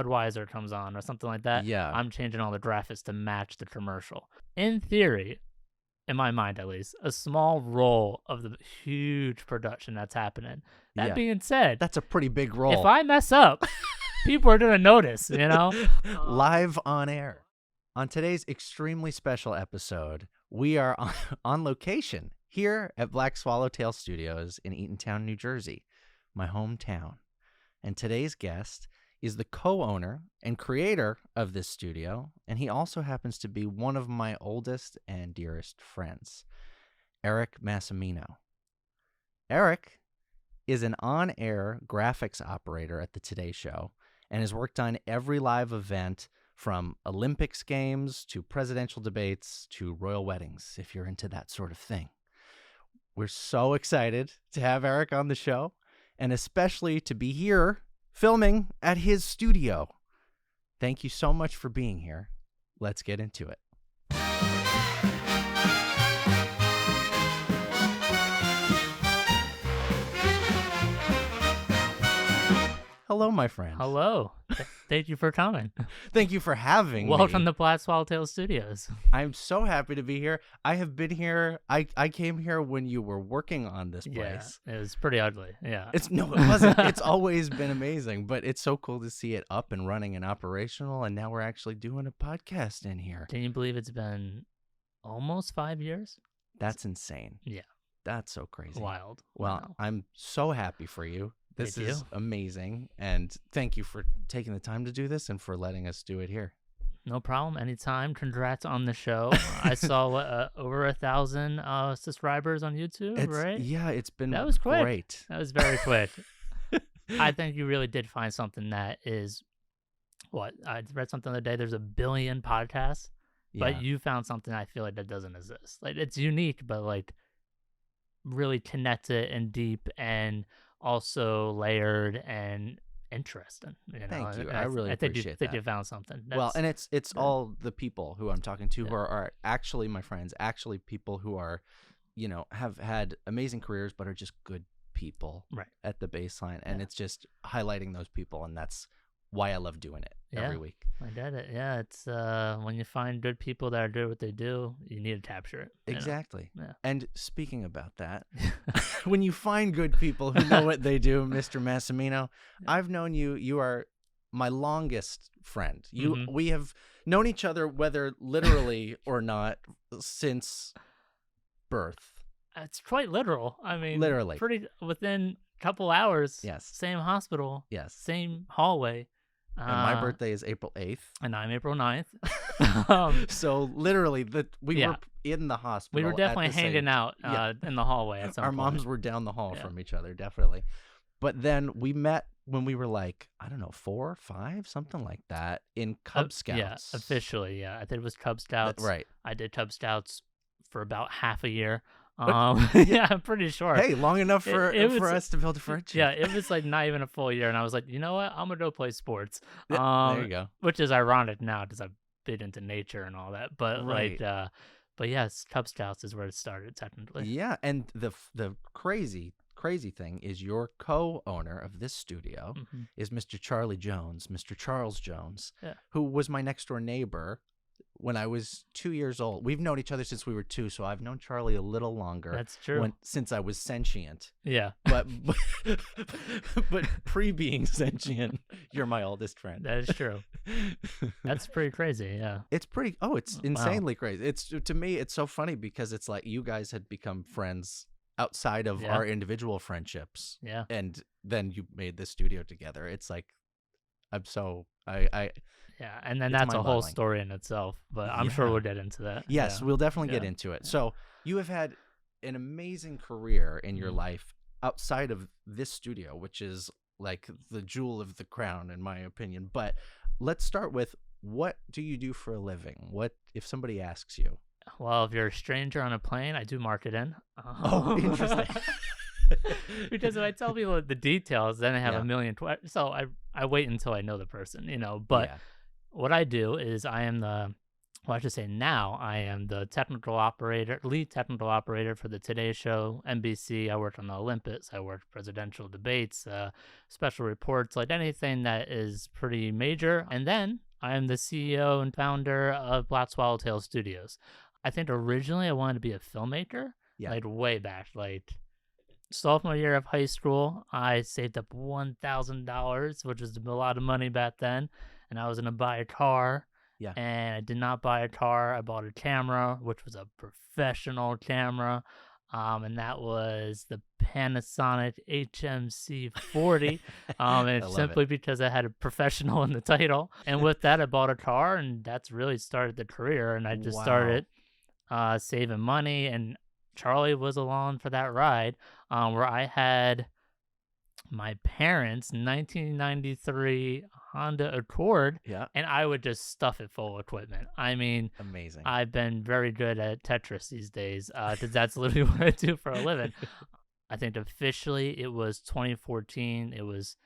Budweiser comes on or something like that, Yeah. I'm changing all the graphics to match the commercial. In theory, in my mind at least, a small role of the huge production that's happening. That Yeah. being said, That's a pretty big if role. I mess up, people are going to notice, Live on air. On today's extremely special episode, we are on location here at Black Swallowtail Studios in Eatontown, New Jersey, my hometown. And today's guest is the co-owner and creator of this studio, and he also happens to be one of my oldest and dearest friends, Erik Massimino. Erik is an on-air graphics operator at the Today Show and has worked on every live event from Olympics games to presidential debates to royal weddings, if you're into that sort of thing. We're so excited to have Erik on the show, and especially to be here filming at his studio. Thank you so much for being here. Let's get into it. Hello, my friend. Hello. Thank you for coming. Thank you for having me. Welcome to Black Swallowtail Studios. I'm so happy to be here. I have been here. I came here when you were working on this place. Yeah, it was pretty ugly. Yeah. No, it wasn't. It's always been amazing, but it's so cool to see it up and running and operational, and now we're actually doing a podcast in here. Can you believe it's been almost 5 years? That's insane. Yeah. That's so crazy. Wild. Well, Wow. I'm so happy for you. This Thank is you. amazing, and thank you for taking the time to do this and for letting us do it here. No problem. Anytime. Congrats on the show. I saw over 1,000 subscribers on YouTube, right? Yeah, it's been That was quick. great. That was very quick. I think you really did find something that is what I read something the other day. There's 1 billion podcasts, Yeah. but you found something I feel like that doesn't exist. Like it's unique, but like really connected and deep and also layered and interesting. Thank you. And I really think appreciate think that. you found something. Well, That's- and it's yeah. all the people who I'm talking to who Yeah. are actually my friends, actually people who are, have had amazing careers but are just good people Right. at the baseline. And Yeah. it's just highlighting those people, and that's why I love doing it every Yeah. week. I get it. Yeah, it's when you find good people that are good at what they do, you need to capture it. Exactly. Yeah. And speaking about that, when you find good people who know what they do, Mr. Massimino, I've known you. You are my longest friend. Mhm. We have known each other, whether literally or not, since birth. It's quite literal. I mean, Literally. pretty within a couple hours. Yes. Same hospital. Yes. Same hallway. And my birthday is April 8th. And I'm April 9th. So literally, we Yeah. were in the hospital. We were at definitely the same- hanging out Yeah. in the hallway at some Our point. moms were down the hall Yeah. from each other, definitely. But then we met when we were like, I don't know, 4 or 5, something like that, in Cub Scouts. Yeah, officially. Yeah, I think it was Cub Scouts. Right. I did Cub Scouts for about half a year. But- Yeah, I'm pretty sure. Hey, long enough for It was- for us to build a friendship. Yeah, it was like not even a full year, and I was like, you know what? I'm gonna go play sports. Yeah, there you go. Which is ironic now because I've been into nature and all that. But Right. but yes, Cub Scouts is where it started technically. Yeah, and the crazy thing is your co-owner of this studio Mhm. is Mr. Charlie Jones, Mr. Charles Jones, Yeah. who was my next door neighbor when I was 2 years old. We've known each other since we were 2, so I've known Charlie a little longer. That's true. Since I was sentient. Yeah, But but pre-being sentient, you're my oldest friend. that is true. That's pretty crazy. Yeah. It's pretty. Oh, it's Wow. insanely crazy. It's to me, it's so funny because it's like you guys had become friends outside of Yeah. our individual friendships, Yeah. and then you made this studio together. It's like I'm so I Yeah, and then It's that's a whole mind-boggling. story in itself. But I'm sure Yeah. we'll get into that. yes, Yeah. we'll definitely get Yeah. into it. So you have had an amazing career in your Mhm. life outside of this studio, which is like the jewel of the crown, in my opinion. But let's start with, what do you do for a living? What if somebody asks you? Well, if you're a stranger on a plane, I do marketing. Oh, interesting. Because if I tell people the details, then I have Yeah. a million. So I wait until I know the person, But Yeah. what I do is I am the well, I should say now I am the technical operator, lead technical operator for the Today Show, NBC. I worked on the Olympics. I worked presidential debates, special reports, like anything that is pretty major. And then I am the CEO and founder of Black Swallowtail Studios. I think originally I wanted to be a filmmaker, Yeah. like way back, like sophomore year of high school. I saved up $1,000, which was a lot of money back then, and I was gonna buy a car. Yeah. And I did not buy a car. I bought a camera, which was a professional camera, and that was the Panasonic HMC 40. I And it's love it. simply because I had a professional in the title. And with that, I bought a car, and that's really started the career. And I just Wow. started saving money, and Charlie was along for that ride, where I had my parents' 1993 Honda Accord, Yeah. and I would just stuff it full of equipment. I mean, Amazing. I've been very good at Tetris these days, because that's literally what I do for a living. I think officially it was 2014. It was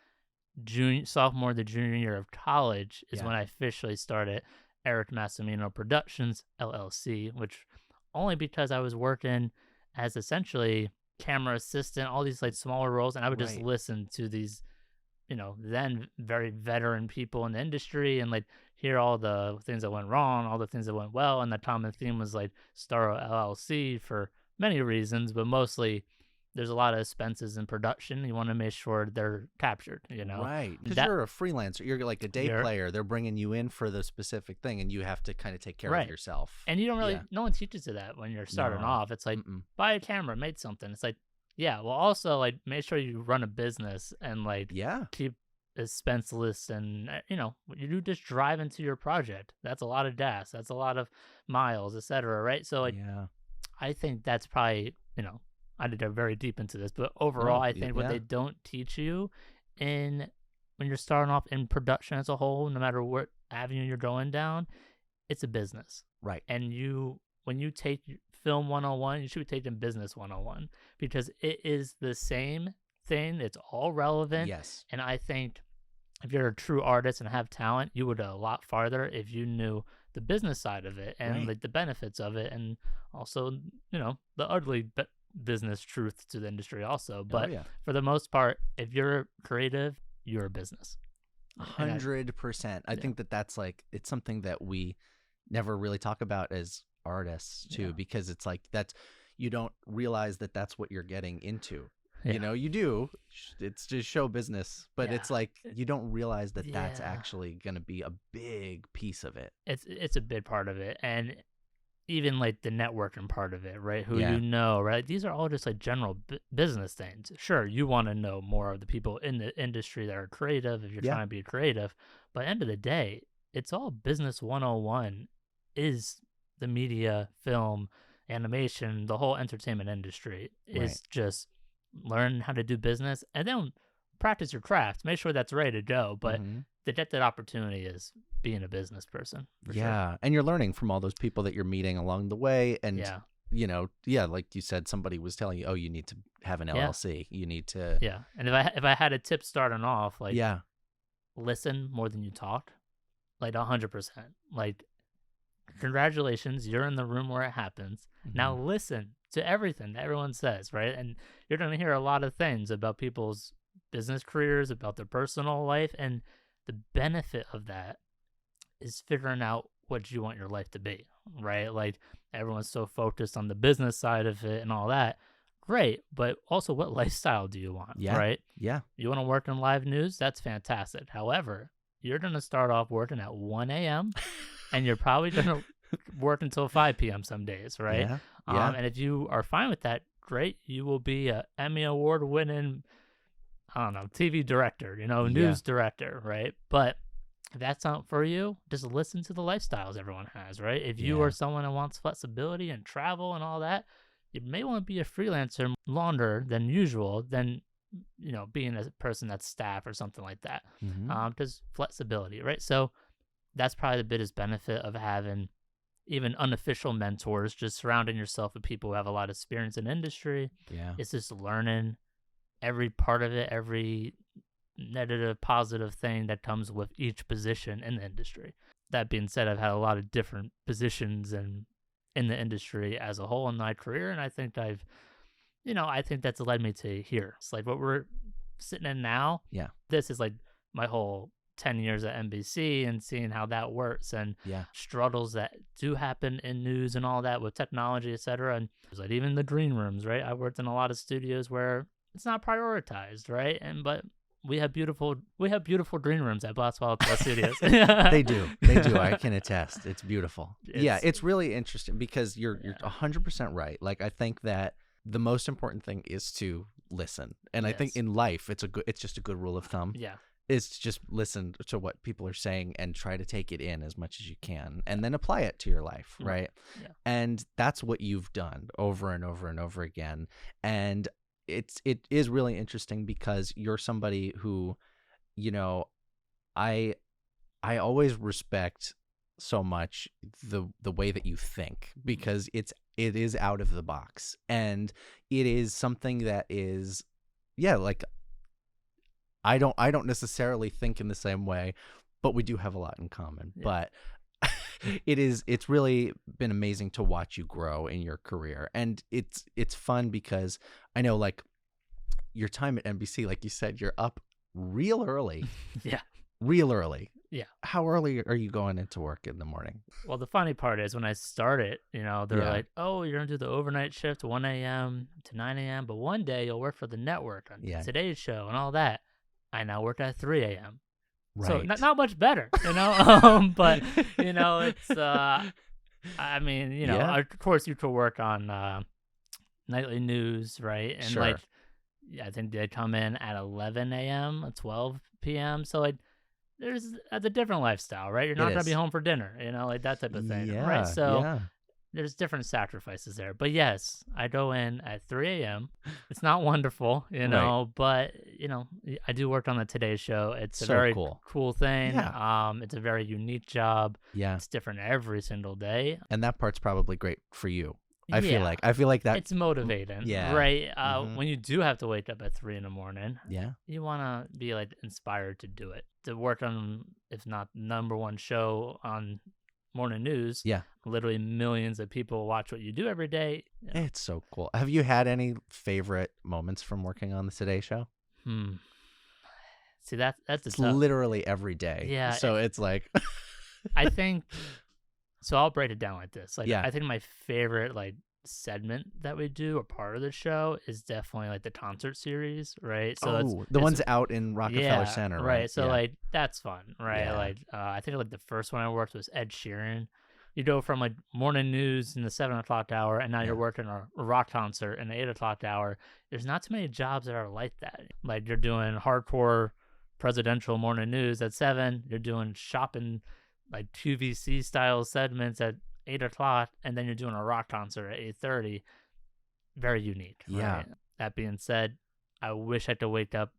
sophomore to junior year of college is Yeah. when I officially started Erik Massimino Productions LLC, which only because I was working as essentially camera assistant, all these like smaller roles, and I would just Right. listen to these, then very veteran people in the industry and like hear all the things that went wrong, all the things that went well, and the common theme was like Starro LLC for many reasons, but mostly there's a lot of expenses in production. You want to make sure they're captured. Right. Because That you're a freelancer. You're like a day you're player. They're bringing you in for the specific thing, and you have to kind of take care of right. yourself. And you don't really, Yeah. no one teaches you that when you're starting No. off. It's like, Mm-mm. buy a camera, make something. It's like, yeah, well, also, like, make sure you run a business and, like, Yeah. keep expenseless and, you just drive into your project. That's a lot of gas. That's a lot of miles, etc. Right? So, like, Yeah. I think that's probably, I did go very deep into this, but overall, No. I think what Yeah. they don't teach you in when you're starting off in production as a whole, no matter what avenue you're going down, it's a business. Right. And when you take film 101, you should be taking business 101 because it is the same thing. It's all relevant. Yes. And I think if you're a true artist and have talent, you would go a lot farther if you knew the business side of it and Right. like the benefits of it, and also the ugly business truth to the industry also. Oh But yeah. for the most part, if you're creative, you're a business. And 100%. I yeah, think that that's like it's something that we never really talk about as artists too, yeah, because it's like that's you don't realize that that's what you're getting into. yeah, You do. It's just show business, but yeah, it's like you don't realize that that's yeah. actually going to be a big piece of it. It's a big part of it, and even like the networking part of it, right? Who Yeah. right? These are all just like general business things. Sure, you want to know more of the people in the industry that are creative if you're Yeah. trying to be creative, but at the end of the day, it's all business 101 is the media, film, animation, the whole entertainment industry Right. is just learn how to do business and then practice your craft. Make sure that's ready to go, but Mhm. to get that opportunity is being a business person for sure. Yeah. And you're learning from all those people that you're meeting along the way. And, Yeah. yeah, like you said, somebody was telling you, oh, you need to have an Yeah. LLC. You need to, Yeah. And if I had a tip starting off, like yeah. listen more than you talk, like 100%. Like congratulations, you're in the room where it happens. Now Mhm. listen to everything that everyone says, right? And you're going to hear a lot of things about people's business careers, about their personal life, and the benefit of that is figuring out what you want your life to be, right? Like everyone's so focused on the business side of it and all that. Great, but also what lifestyle do you want, Yeah. right? Yeah. You want to work in live news? That's fantastic. However, you're going to start off working at 1 a.m. and you're probably going to work until 5 p.m. some days, right? Yeah. Yeah. And if you are fine with that, great. You will be a Emmy Award winning, I don't know, TV director, Yeah. news director, right? But if that's not for you, just listen to the lifestyles everyone has, right? If you Yeah. are someone who wants flexibility and travel and all that, you may want to be a freelancer longer than usual than being a person that's staff or something like that. Mhm. Just flexibility, right? So that's probably the biggest benefit of having even unofficial mentors, just surrounding yourself with people who have a lot of experience in industry. Yeah. It's just learning every part of it, every negative, positive thing that comes with each position in the industry. That being said, I've had a lot of different positions in the industry as a whole in my career, and I think I think that's led me to here. It's like what we're sitting in now. Yeah. This is like my whole 10 years at NBC and seeing how that works and struggles that do happen in news and all that with technology, etc. And like even the green rooms, right? I worked in a lot of studios where it's not prioritized, right? But we have beautiful green rooms at Black SwallowTail Studios. They do. I can attest. It's beautiful. It's really interesting because you're 100% right. Like I think that the most important thing is to listen, and I think in life it's just a good rule of thumb. Yeah, is to just listen to what people are saying and try to take it in as much as you can, and then apply it to your life, right? Yeah. And that's what you've done over and over and over again, and it is really interesting because you're somebody who, I always respect so much the way that you think, because it is out of the box, and it is something that is like I don't necessarily think in the same way, but we do have a lot in common. But it's really been amazing to watch you grow in your career, and it's fun because I know like your time at NBC, like you said, you're up real early. Real early. Yeah. How early are you going into work in the morning? Well, the funny part is when I started, they're like, oh, you're going to do the overnight shift, 1 a.m. to 9 a.m., but one day you'll work for the network on Today's Show and all that. I now work at 3 a.m. Right. So not much better, but, it's, of course you could work on nightly news, right? And sure. I think they come in at 11 a.m., 12 p.m., so that's a different lifestyle, right? You're not going to be home for dinner, like that type of thing, right? So there's different sacrifices there. But yes, I go in at 3 a.m. It's not wonderful, right. but, I do work on the Today Show. It's a very cool thing. Yeah. It's a very unique job. Yeah. It's different every single day. And that part's probably great for you. I feel like that it's motivating, right? When you do have to wake up at 3 a.m, you want to be like inspired to do it, to work on, if not #1 show on morning news. Literally millions of people watch what you do every day. It's so cool. Have you had any favorite moments from working on the Today Show? See, that's it's literally every day. Yeah, so it's like I think. So I'll break it down like this. I think my favorite segment that we do, or part of the show, is definitely the concert series, right? So the ones out in Rockefeller Center, right? So that's fun, right? I think the first one I worked was Ed Sheeran. You go from morning news in the 7 o'clock hour, and now you're working a rock concert in the 8 o'clock hour. There's not too many jobs that are like that. You're doing hardcore presidential morning news at 7. You're doing shopping QVC style segments at 8 o'clock, and then you're doing a rock concert at 8:30. Very unique. Right? That being said, I wish I could wake up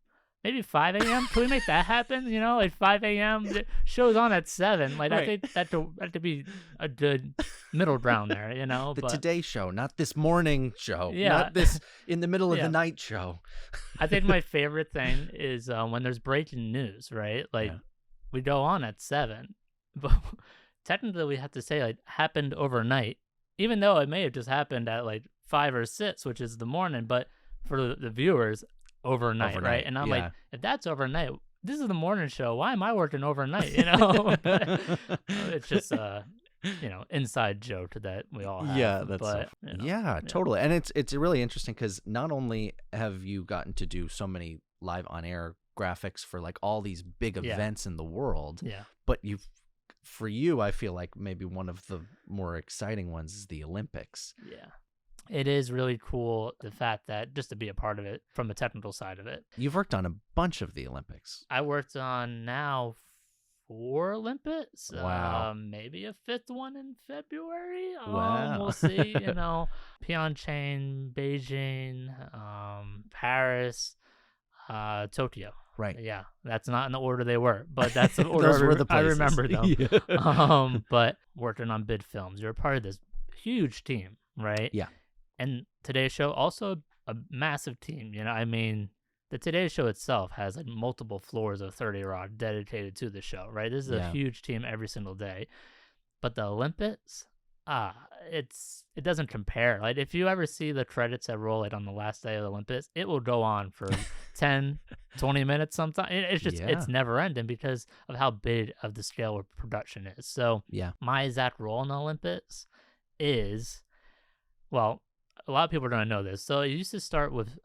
maybe 5 a.m. Can we make that happen? 5 a.m. The show's on at 7. I think that could be a good middle ground there. The Today Show, not this morning show. Not this in the middle of the night show. I think my favorite thing is when there's breaking news. Right, we go on at 7. But technically, we have to say happened overnight, even though it may have just happened at 5 or 6, which is the morning. But for the viewers, overnight, right? And I'm if that's overnight, this is the morning show. Why am I working overnight? It's just inside joke that we all have. Yeah, that's totally. And it's really interesting because not only have you gotten to do so many live on air graphics for all these big events in the world, but for you, I feel like maybe one of the more exciting ones is the Olympics. Yeah. It is really cool, the fact that just to be a part of it from the technical side of it. You've worked on a bunch of the Olympics. I worked on now 4 Olympics. Wow. Maybe a 5th one in February. Wow. We'll see. Pyeongchang, Beijing, Paris, Tokyo. Right. Yeah, that's not in the order they were, but that's the order Those were the places. I remember them. But working on bid films, you're a part of this huge team, right? Yeah. And Today's Show, also a massive team. the Today Show itself has like multiple floors of 30 Rock dedicated to the show, right? This is a Yeah. huge team every single day. But the Olympics, it doesn't compare. Like if you ever see the credits that roll like on the last day of the Olympics, it will go on for 10, 20 minutes sometimes. It's just Yeah. it's never ending because of how big of the scale of production is. So Yeah. my exact role in the Olympics is, well, a lot of people don't know this. So it used to start with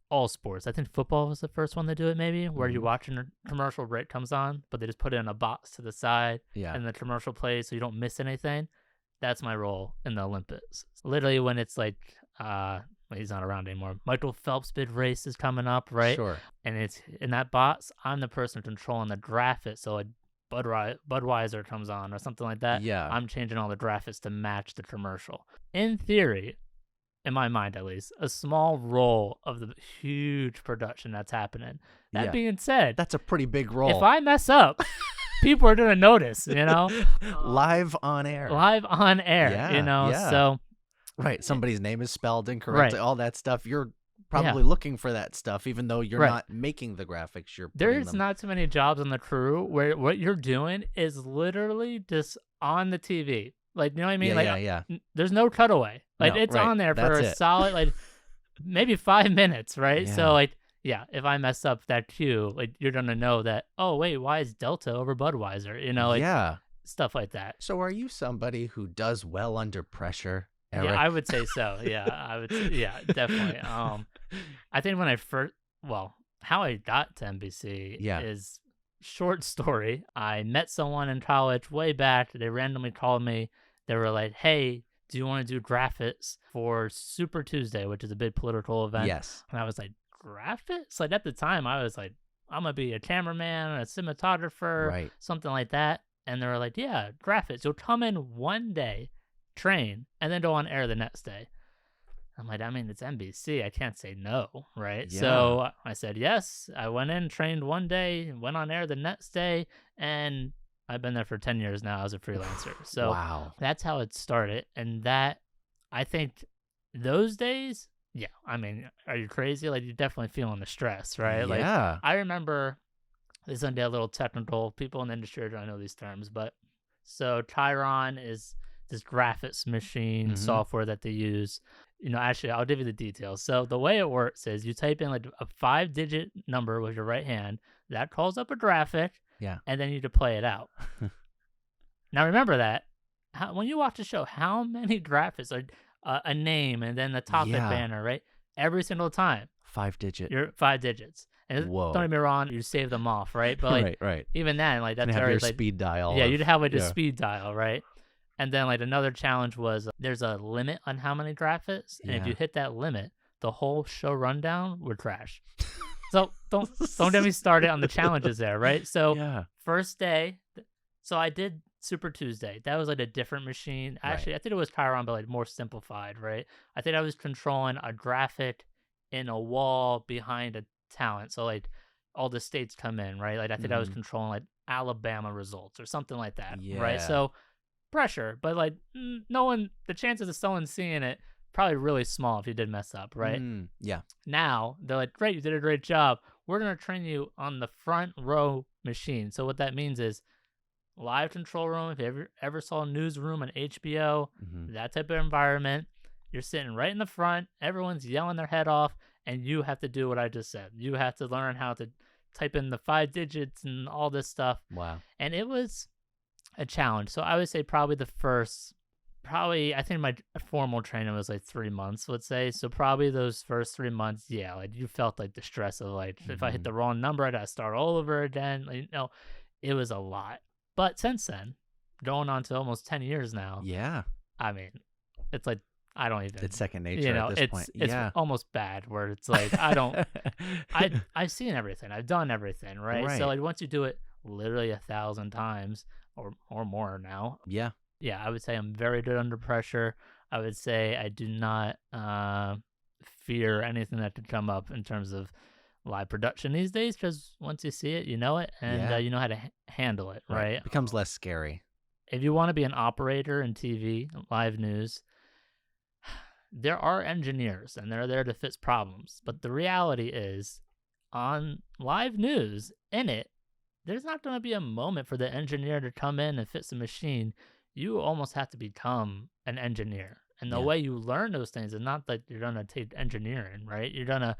all sports. I think football was the first one to do it, maybe, where you Mhm. watch a commercial break comes on, but they just put it in a box to the side Yeah. and the commercial plays so you don't miss anything. That's my role in the Olympics. Literally when it's like, well, he's not around anymore. Michael Phelps' big race is coming up, right? Sure. And it's in that box, I'm the person controlling the graphics. So like Budweiser comes on or something like that. Yeah. I'm changing all the graphics to match the commercial. In theory, in my mind at least, a small role of the huge production that's happening. That Yeah. being said, That's a pretty big role. if I mess up, people are gonna notice, you know? Live on air. Live on air, Yeah, you know? yeah. So Right. Somebody's name is spelled incorrectly. Right. All that stuff. You're probably looking for that stuff, even though you're Right. not making the graphics. You're putting there's them. not too many jobs on the crew where what you're doing is literally just on the TV. Like, you know what I mean? Yeah, Like, yeah. there's no cutaway. Like, No, it's right. on there for That's a it. solid, like, maybe 5 minutes, right? Yeah. So, like, yeah, if I mess up that cue, like, you're gonna know that, oh, wait, why is Delta over Budweiser? You know, like, Yeah. stuff like that. So are you somebody who does well under pressure, Erik? Yeah, I would say so. Yeah, I would say, yeah, definitely. I think when I first, well, how I got to NBC Yeah. is short story. I met someone in college way back. They randomly called me. They were like, "Hey, do you want to do graphics for Super Tuesday, which is a big political event?" Yes. And I was like, "Graphics?" Like at the time, I was like, "I'm gonna be a cameraman, a cinematographer, Right. something like that." And they were like, "Yeah, graphics. You'll come in one day, train, and then go on air the next day." I'm like, I mean, it's NBC. I can't say no, right? Yeah. So I said yes. I went in, trained one day, went on air the next day, and I've been there for 10 years now as a freelancer. So Wow. that's how it started. And that, I think, those days, yeah, I mean, are you crazy? Like, you're definitely feeling the stress, right? Like, Yeah. I remember, this is going to get a little technical. People in the industry don't know these terms, but so Chiron is this graphics machine Mhm. software that they use. You know, actually, I'll give you the details. So the way it works is you type in like a 5-digit number with your right hand. That calls up a graphic, Yeah. and then you play it out. Now remember that when you watch a show, how many graphics are a name and then the topic Yeah. banner, right? Every single time, 5-digit. you're 5 digits. And Whoa. don't get me wrong, you save them off, right? But like right. even then, like And that's have very your like speed dial. yeah, of- you'd have like a yeah. speed dial, right? And then like another challenge was there's a limit on how many graphics, and if Yeah. you hit that limit, the whole show rundown would crash. So don't get me started on the challenges there, right? So Yeah. first day, so I did Super Tuesday. That was like a different machine. Right. Actually, I think it was Chiron, but like more simplified, right? I think I was controlling a graphic in a wall behind a talent. So like all the states come in, right? Like I think I was Mhm. controlling like Alabama results or something like that, Yeah. right? So pressure, but like no one, the chances of someone seeing it probably really small if you did mess up, right? Yeah. Now they're like, great, you did a great job. We're gonna train you on the front row machine. So what that means is live control room. If you ever saw a newsroom on HBO, Mhm. that type of environment, you're sitting right in the front. Everyone's yelling their head off, and you have to do what I just said. You have to learn how to type in the 5 digits and all this stuff. Wow. And it was a challenge. So I would say probably the first, I think my formal training was like 3 months, let's say. So probably those first 3 months, yeah, like you felt like the stress of like, if I hit Mhm. the wrong number, I got to start all over again. Like, it was a lot. But since then, going on to almost 10 years now, Yeah. I mean, it's like, I don't even, It's second nature at this point. it's Yeah. almost bad where it's like, I've seen everything. I've done everything, right? Right. So like once you do it literally 1,000 times or more now, Yeah. yeah, I would say I'm very good under pressure. I would say I do not fear anything that could come up in terms of live production these days, because once you see it, you know it, and Yeah. you know how to handle it, right? It becomes less scary. If you want to be an operator in TV, live news, there are engineers and they're there to fix problems. But the reality is, on live news in it, there's not going to be a moment for the engineer to come in and fix the machine. You almost have to become an engineer. And the Yeah. way you learn those things is not that you're going to take engineering, right? You're going to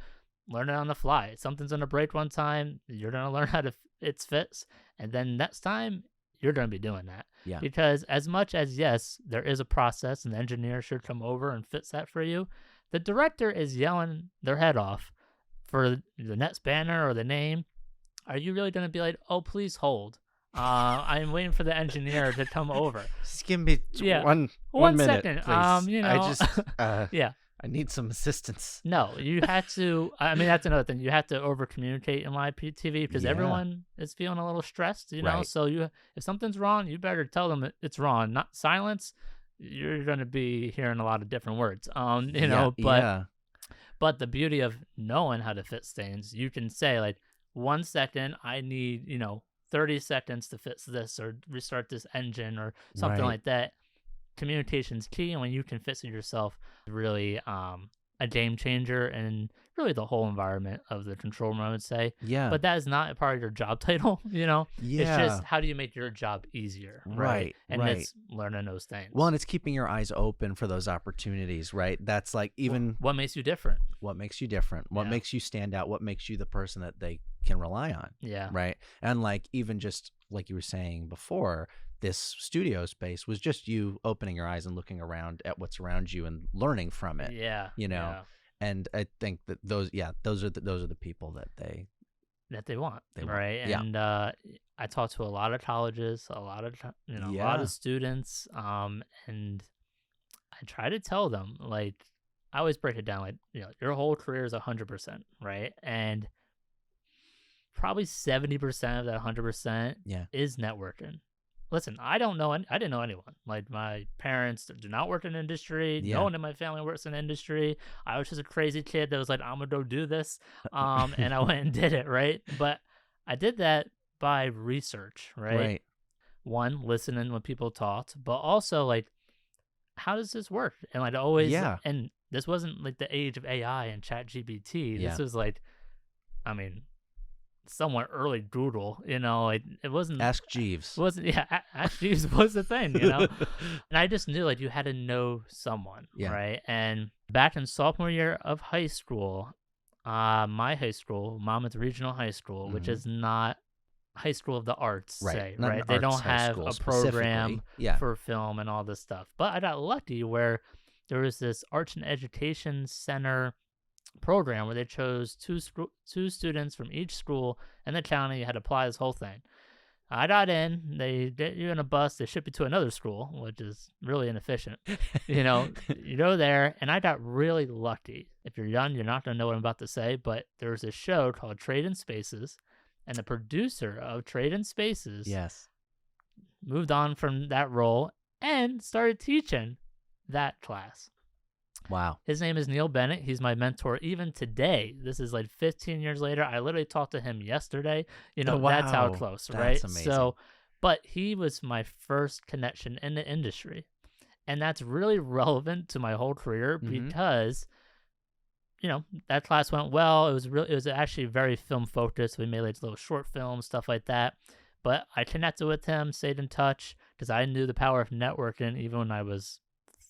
learn it on the fly. Something's going to break one time. You're going to learn how to it's fix. And then next time, you're going to be doing that. Yeah. Because as much as, yes, there is a process and the engineer should come over and fix that for you, the director is yelling their head off for the next banner or the name. Are you really going to be like, oh, please hold? I'm waiting for the engineer to come over. Just give me one minute, second. please. You know, I just, yeah. I need some assistance. No, you have to. I mean, that's another thing. You have to over communicate in live TV because everyone is feeling a little stressed, you know. Right. So if something's wrong, you better tell them it's wrong. Not silence. You're going to be hearing a lot of different words. You know, but the beauty of knowing how to fix things, you can say like, 1 second, I need 30 seconds to fix this or restart this engine or something like that. Communication's key, and when you can fix it yourself, really a game changer and really the whole environment of the control room, I would say. Yeah. But that is not a part of your job title, Yeah. It's just how do you make your job easier, right? And it's learning those things. Well, and it's keeping your eyes open for those opportunities, right? That's like even what makes you different. What makes you different? What makes you stand out? What makes you the person that they can rely on? Yeah. Right. And like even just like you were saying before, this studio space was just you opening your eyes and looking around at what's around you and learning from it. Yeah. And I think that those are the people that they want. They right. Want. And I talk to a lot of colleges, a lot of a lot of students, and I try to tell them, like, I always break it down like, your whole career is 100%, right? And probably 70% of that 100% is networking. Listen, I didn't know anyone. Like, my parents do not work in industry. No one in my family works in industry. I was just a crazy kid that was like, I'm gonna go do this, and I went and did it, right? But I did that by research, right? One, listening when people talked, but also like, how does this work? And like always, and this wasn't like the age of AI and ChatGPT. This was like, I mean, somewhat early Google, it wasn't Ask Jeeves. Ask Jeeves was the thing, And I just knew like you had to know someone, right? And back in sophomore year of high school, my high school, Monmouth Regional High School, which is not high school of the arts, say, not right? an They arts don't high have school a program specifically. for film and all this stuff. But I got lucky where there was this arts and education center program where they chose two students from each school in the county. You had to apply this whole thing. I got in. They get you in a bus. They ship you to another school, which is really inefficient. You go there, and I got really lucky. If you're young, you're not going to know what I'm about to say, but there's a show called Trade in Spaces, and the producer of Trade in Spaces moved on from that role and started teaching that class. Wow. His name is Neil Bennett. He's my mentor even today. This is like 15 years later. I literally talked to him yesterday. That's how close, right? That's amazing. So, but he was my first connection in the industry. And that's really relevant to my whole career because, that class went well. It was actually very film focused. We made like little short films, stuff like that. But I connected with him, stayed in touch because I knew the power of networking even when I was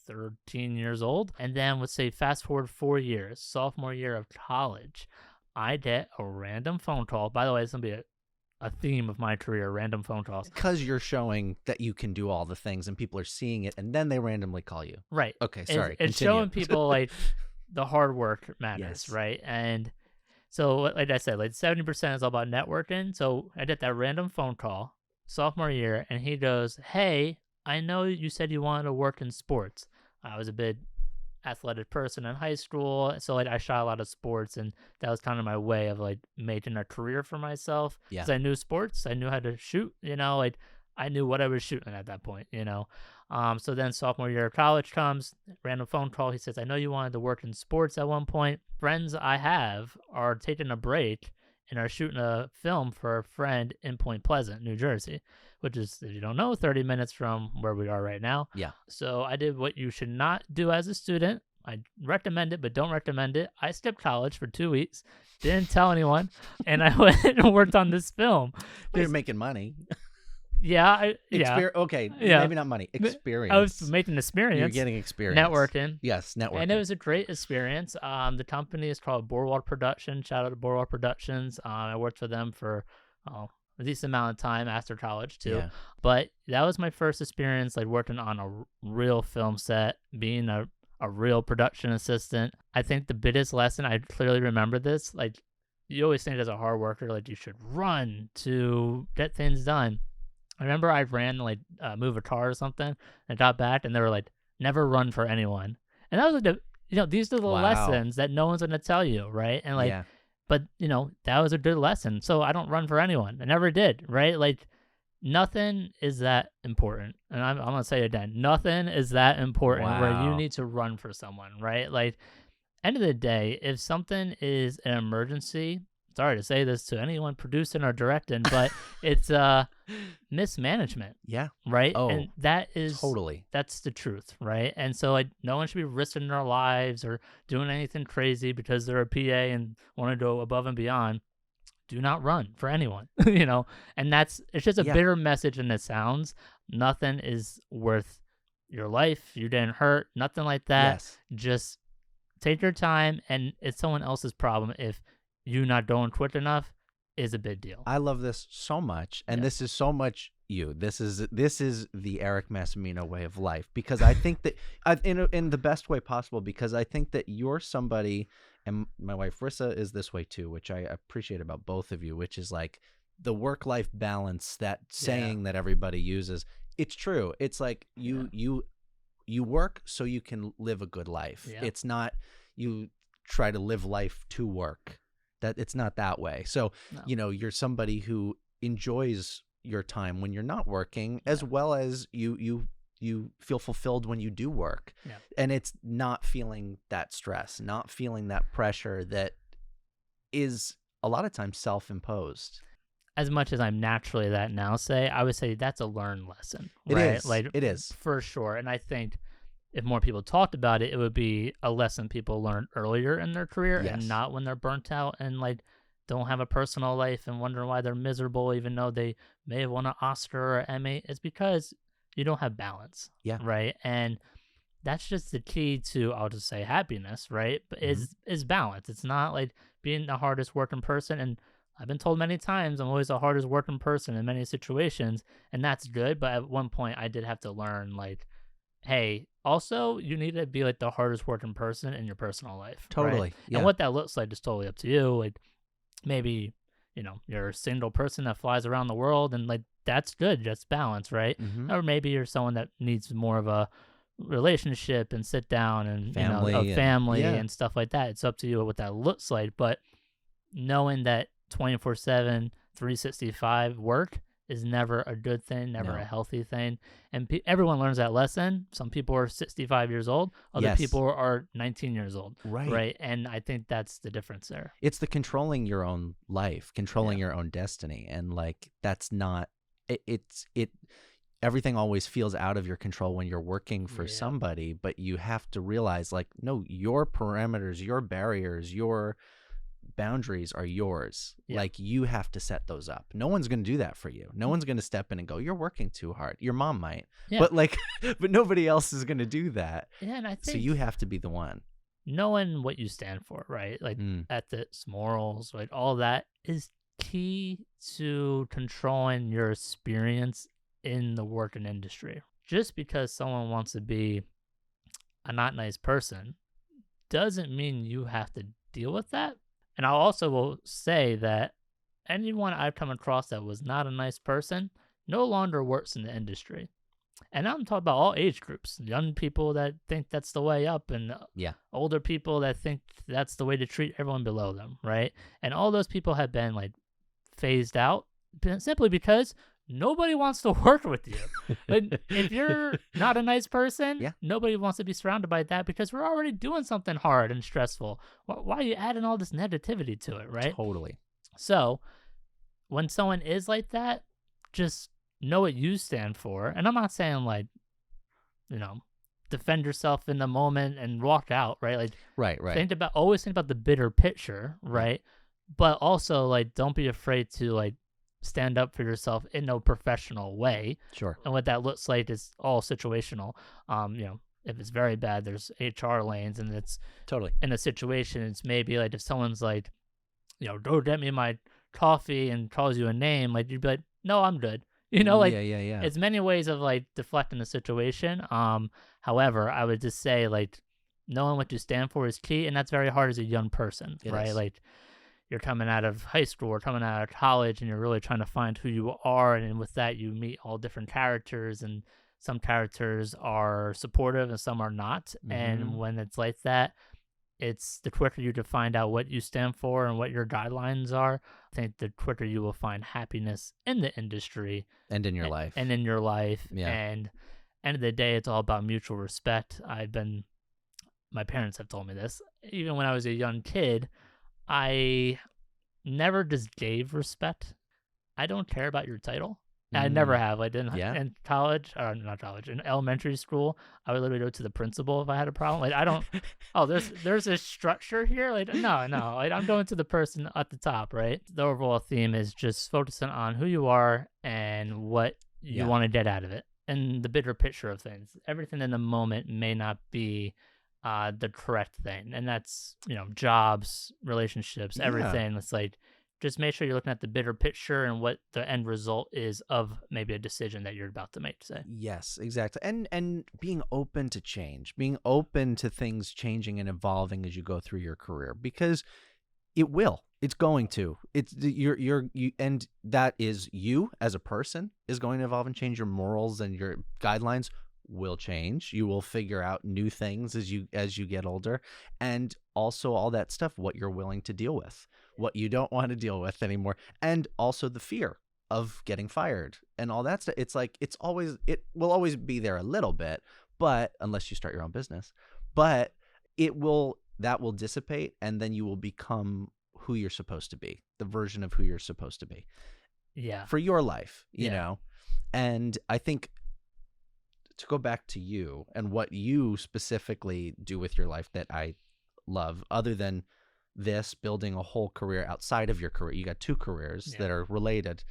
13 years old. And then let's say fast forward 4 years, sophomore year of college, I get a random phone call. By the way, it's going to be a theme of my career, random phone calls. Because you're showing that you can do all the things and people are seeing it and then they randomly call you. Right. Okay, sorry. It's showing people like the hard work matters, right? And so like I said, like 70% is all about networking. So I get that random phone call sophomore year and he goes, hey, I know you said you wanted to work in sports. I was a big athletic person in high school, so like I shot a lot of sports, and that was kind of my way of like making a career for myself. Because I knew sports, I knew how to shoot. Like I knew what I was shooting at that point. So then sophomore year of college comes, random phone call. He says, I know you wanted to work in sports at one point. Friends I have are taking a break and are shooting a film for a friend in Point Pleasant, New Jersey, which is, if you don't know, 30 minutes from where we are right now. Yeah. So I did what you should not do as a student. I recommend it, but don't recommend it. I skipped college for 2 weeks, didn't tell anyone, and I went and worked on this film. You're making money. Yeah, yeah, Okay, yeah. maybe not money. Experience. I was making experience. You're getting experience. Networking. Yes, networking. And it was a great experience. The company is called Boardwalk Productions. Shout out to Boardwalk Productions. I worked for them for a decent amount of time after college too. Yeah. But that was my first experience, like working on a real film set, being a real production assistant. I think the biggest lesson, I clearly remember this, like you always think as a hard worker, like you should run to get things done. I remember I ran like move a car or something and got back and they were like, never run for anyone. And that was like these are the Wow. lessons that no one's gonna tell you, right? And like Yeah. but that was a good lesson. So I don't run for anyone. I never did, right? Like nothing is that important. And I'm gonna say it again, nothing is that important where you Wow. need to run for someone, right? Like end of the day, if something is an emergency, sorry to say this to anyone producing or directing, but it's mismanagement, Yeah. right? Oh, and totally. that's the truth, right? And so like no one should be risking their lives or doing anything crazy because they're a PA and want to go above and beyond. Do not run for anyone, and it's just a Yeah. bitter message than it sounds. Nothing is worth your life. You didn't hurt, nothing like that. Yes. Just take your time, and it's someone else's problem if you not going quick enough is a big deal. I love this so much, and this is so much you. This is the Erik Massimino way of life, because I think that in the best way possible, because I think that you're somebody, and my wife Rissa is this way too, which I appreciate about both of you, which is like the work-life balance, that saying that everybody uses. It's true. It's like you work so you can live a good life. Yeah. It's not you try to live life to work. That it's not that way. So, No. you're somebody who enjoys your time when you're not working, as well as you feel fulfilled when you do work. Yeah. And it's not feeling that stress, not feeling that pressure that is a lot of times self-imposed. As much as I'm naturally that now, I would say that's a learned lesson. It right? is. Like, It is. for sure. And I think if more people talked about it, it would be a lesson people learn earlier in their career and not when they're burnt out and like don't have a personal life and wondering why they're miserable, even though they may have won an Oscar or Emmy. It's because you don't have balance. Yeah. Right. And that's just the key to, I'll just say, happiness, right? But is balance. It's not like being the hardest working person. And I've been told many times I'm always the hardest working person in many situations, and that's good. But at one point I did have to learn, like, hey, also you need to be like the hardest working person in your personal life. Totally. Right? Yeah. And what that looks like is totally up to you. Like maybe, you're a single person that flies around the world and like that's good, just balance, right? Mhm. Or maybe you're someone that needs more of a relationship and sit down and Family a and- family yeah. and stuff like that. It's up to you what that looks like. But knowing that 24/7, 365 work is never a good thing, never No. a healthy thing. And everyone learns that lesson. Some people are 65 years old. Other Yes. people are 19 years old. Right. Right. And I think that's the difference there. It's the controlling your own life, controlling your own destiny. And like, that's not, everything always feels out of your control when you're working for somebody, but you have to realize like, no, your parameters, your barriers, your boundaries are yours. Like you have to set those up. No one's going to do that for you. No one's going to step in and go, you're working too hard. Your mom might, but like, but nobody else is going to do that. Yeah. And I think So you have to be the one. knowing what you stand for, right? Like ethics, morals, like all that is key to controlling your experience in the working industry. Just because someone wants to be a not nice person doesn't mean you have to deal with that. And I also will say that anyone I've come across that was not a nice person no longer works in the industry. And I'm talking about all age groups, young people that think that's the way up and older people that think that's the way to treat everyone below them, right? And all those people have been like phased out simply because nobody wants to work with you. But if you're not a nice person, nobody wants to be surrounded by that because we're already doing something hard and stressful. Why are you adding all this negativity to it, right? Totally. So when someone is like that, just know what you stand for. And I'm not saying like, defend yourself in the moment and walk out, right? Like Right. always think about the bigger picture, right? But also like don't be afraid to like stand up for yourself in no professional way. Sure. And what that looks like is all situational. If it's very bad, there's HR lanes, and it's Totally. in a situation, it's maybe like if someone's like, go get me my coffee and calls you a name, like you'd be like, no, I'm good. Like Yeah. it's many ways of like deflecting the situation. However, I would just say like knowing what you stand for is key, and that's very hard as a young person, It right? is. Like you're coming out of high school or coming out of college, and you're really trying to find who you are, and with that you meet all different characters, and some characters are supportive and some are not. And when it's like that, it's the quicker you to find out what you stand for and what your guidelines are, I think the quicker you will find happiness in the industry And in your life. and in your life. Yeah. And end of the day, it's all about mutual respect. My parents have told me this. Even when I was a young kid, I never just gave respect. I don't care about your title. I never have. I didn't in college, or not college, in elementary school. I would literally go to the principal if I had a problem. Like I don't. Oh, there's a structure here. Like no. Like I'm going to the person at the top, right? The overall theme is just focusing on who you are and what you want to get out of it, and the bigger picture of things. Everything in the moment may not be the correct thing, and that's jobs, relationships, everything. It's like just make sure you're looking at the bigger picture and what the end result is of maybe a decision that you're about to make. Say yes, exactly. And being open to change, being open to things changing and evolving as you go through your career, because it's going to, and that is you as a person is going to evolve and change. Your morals and your guidelines will change. You will figure out new things as you get older, and also all that stuff, what you're willing to deal with, what you don't want to deal with anymore, and also the fear of getting fired and all that stuff. It's like it will always be there a little bit, but unless you start your own business, but that will dissipate, and then you will become who you're supposed to be, the version of who you're supposed to be. Yeah. For your life, you know. And I think to go back to you and what you specifically do with your life that I love, other than this, building a whole career outside of your career. You got two careers that are related,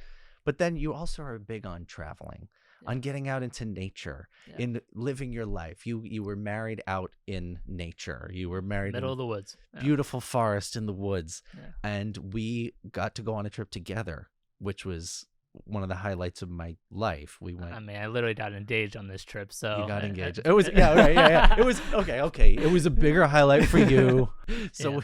but then you also are big on traveling, on getting out into nature, in living your life. You were married out in nature. You were married middle of the woods, beautiful forest in the woods. And we got to go on a trip together, which was one of the highlights of my life. We went. I mean, I literally got engaged on this trip. So you got engaged. It was yeah. It was okay. It was a bigger highlight for you. So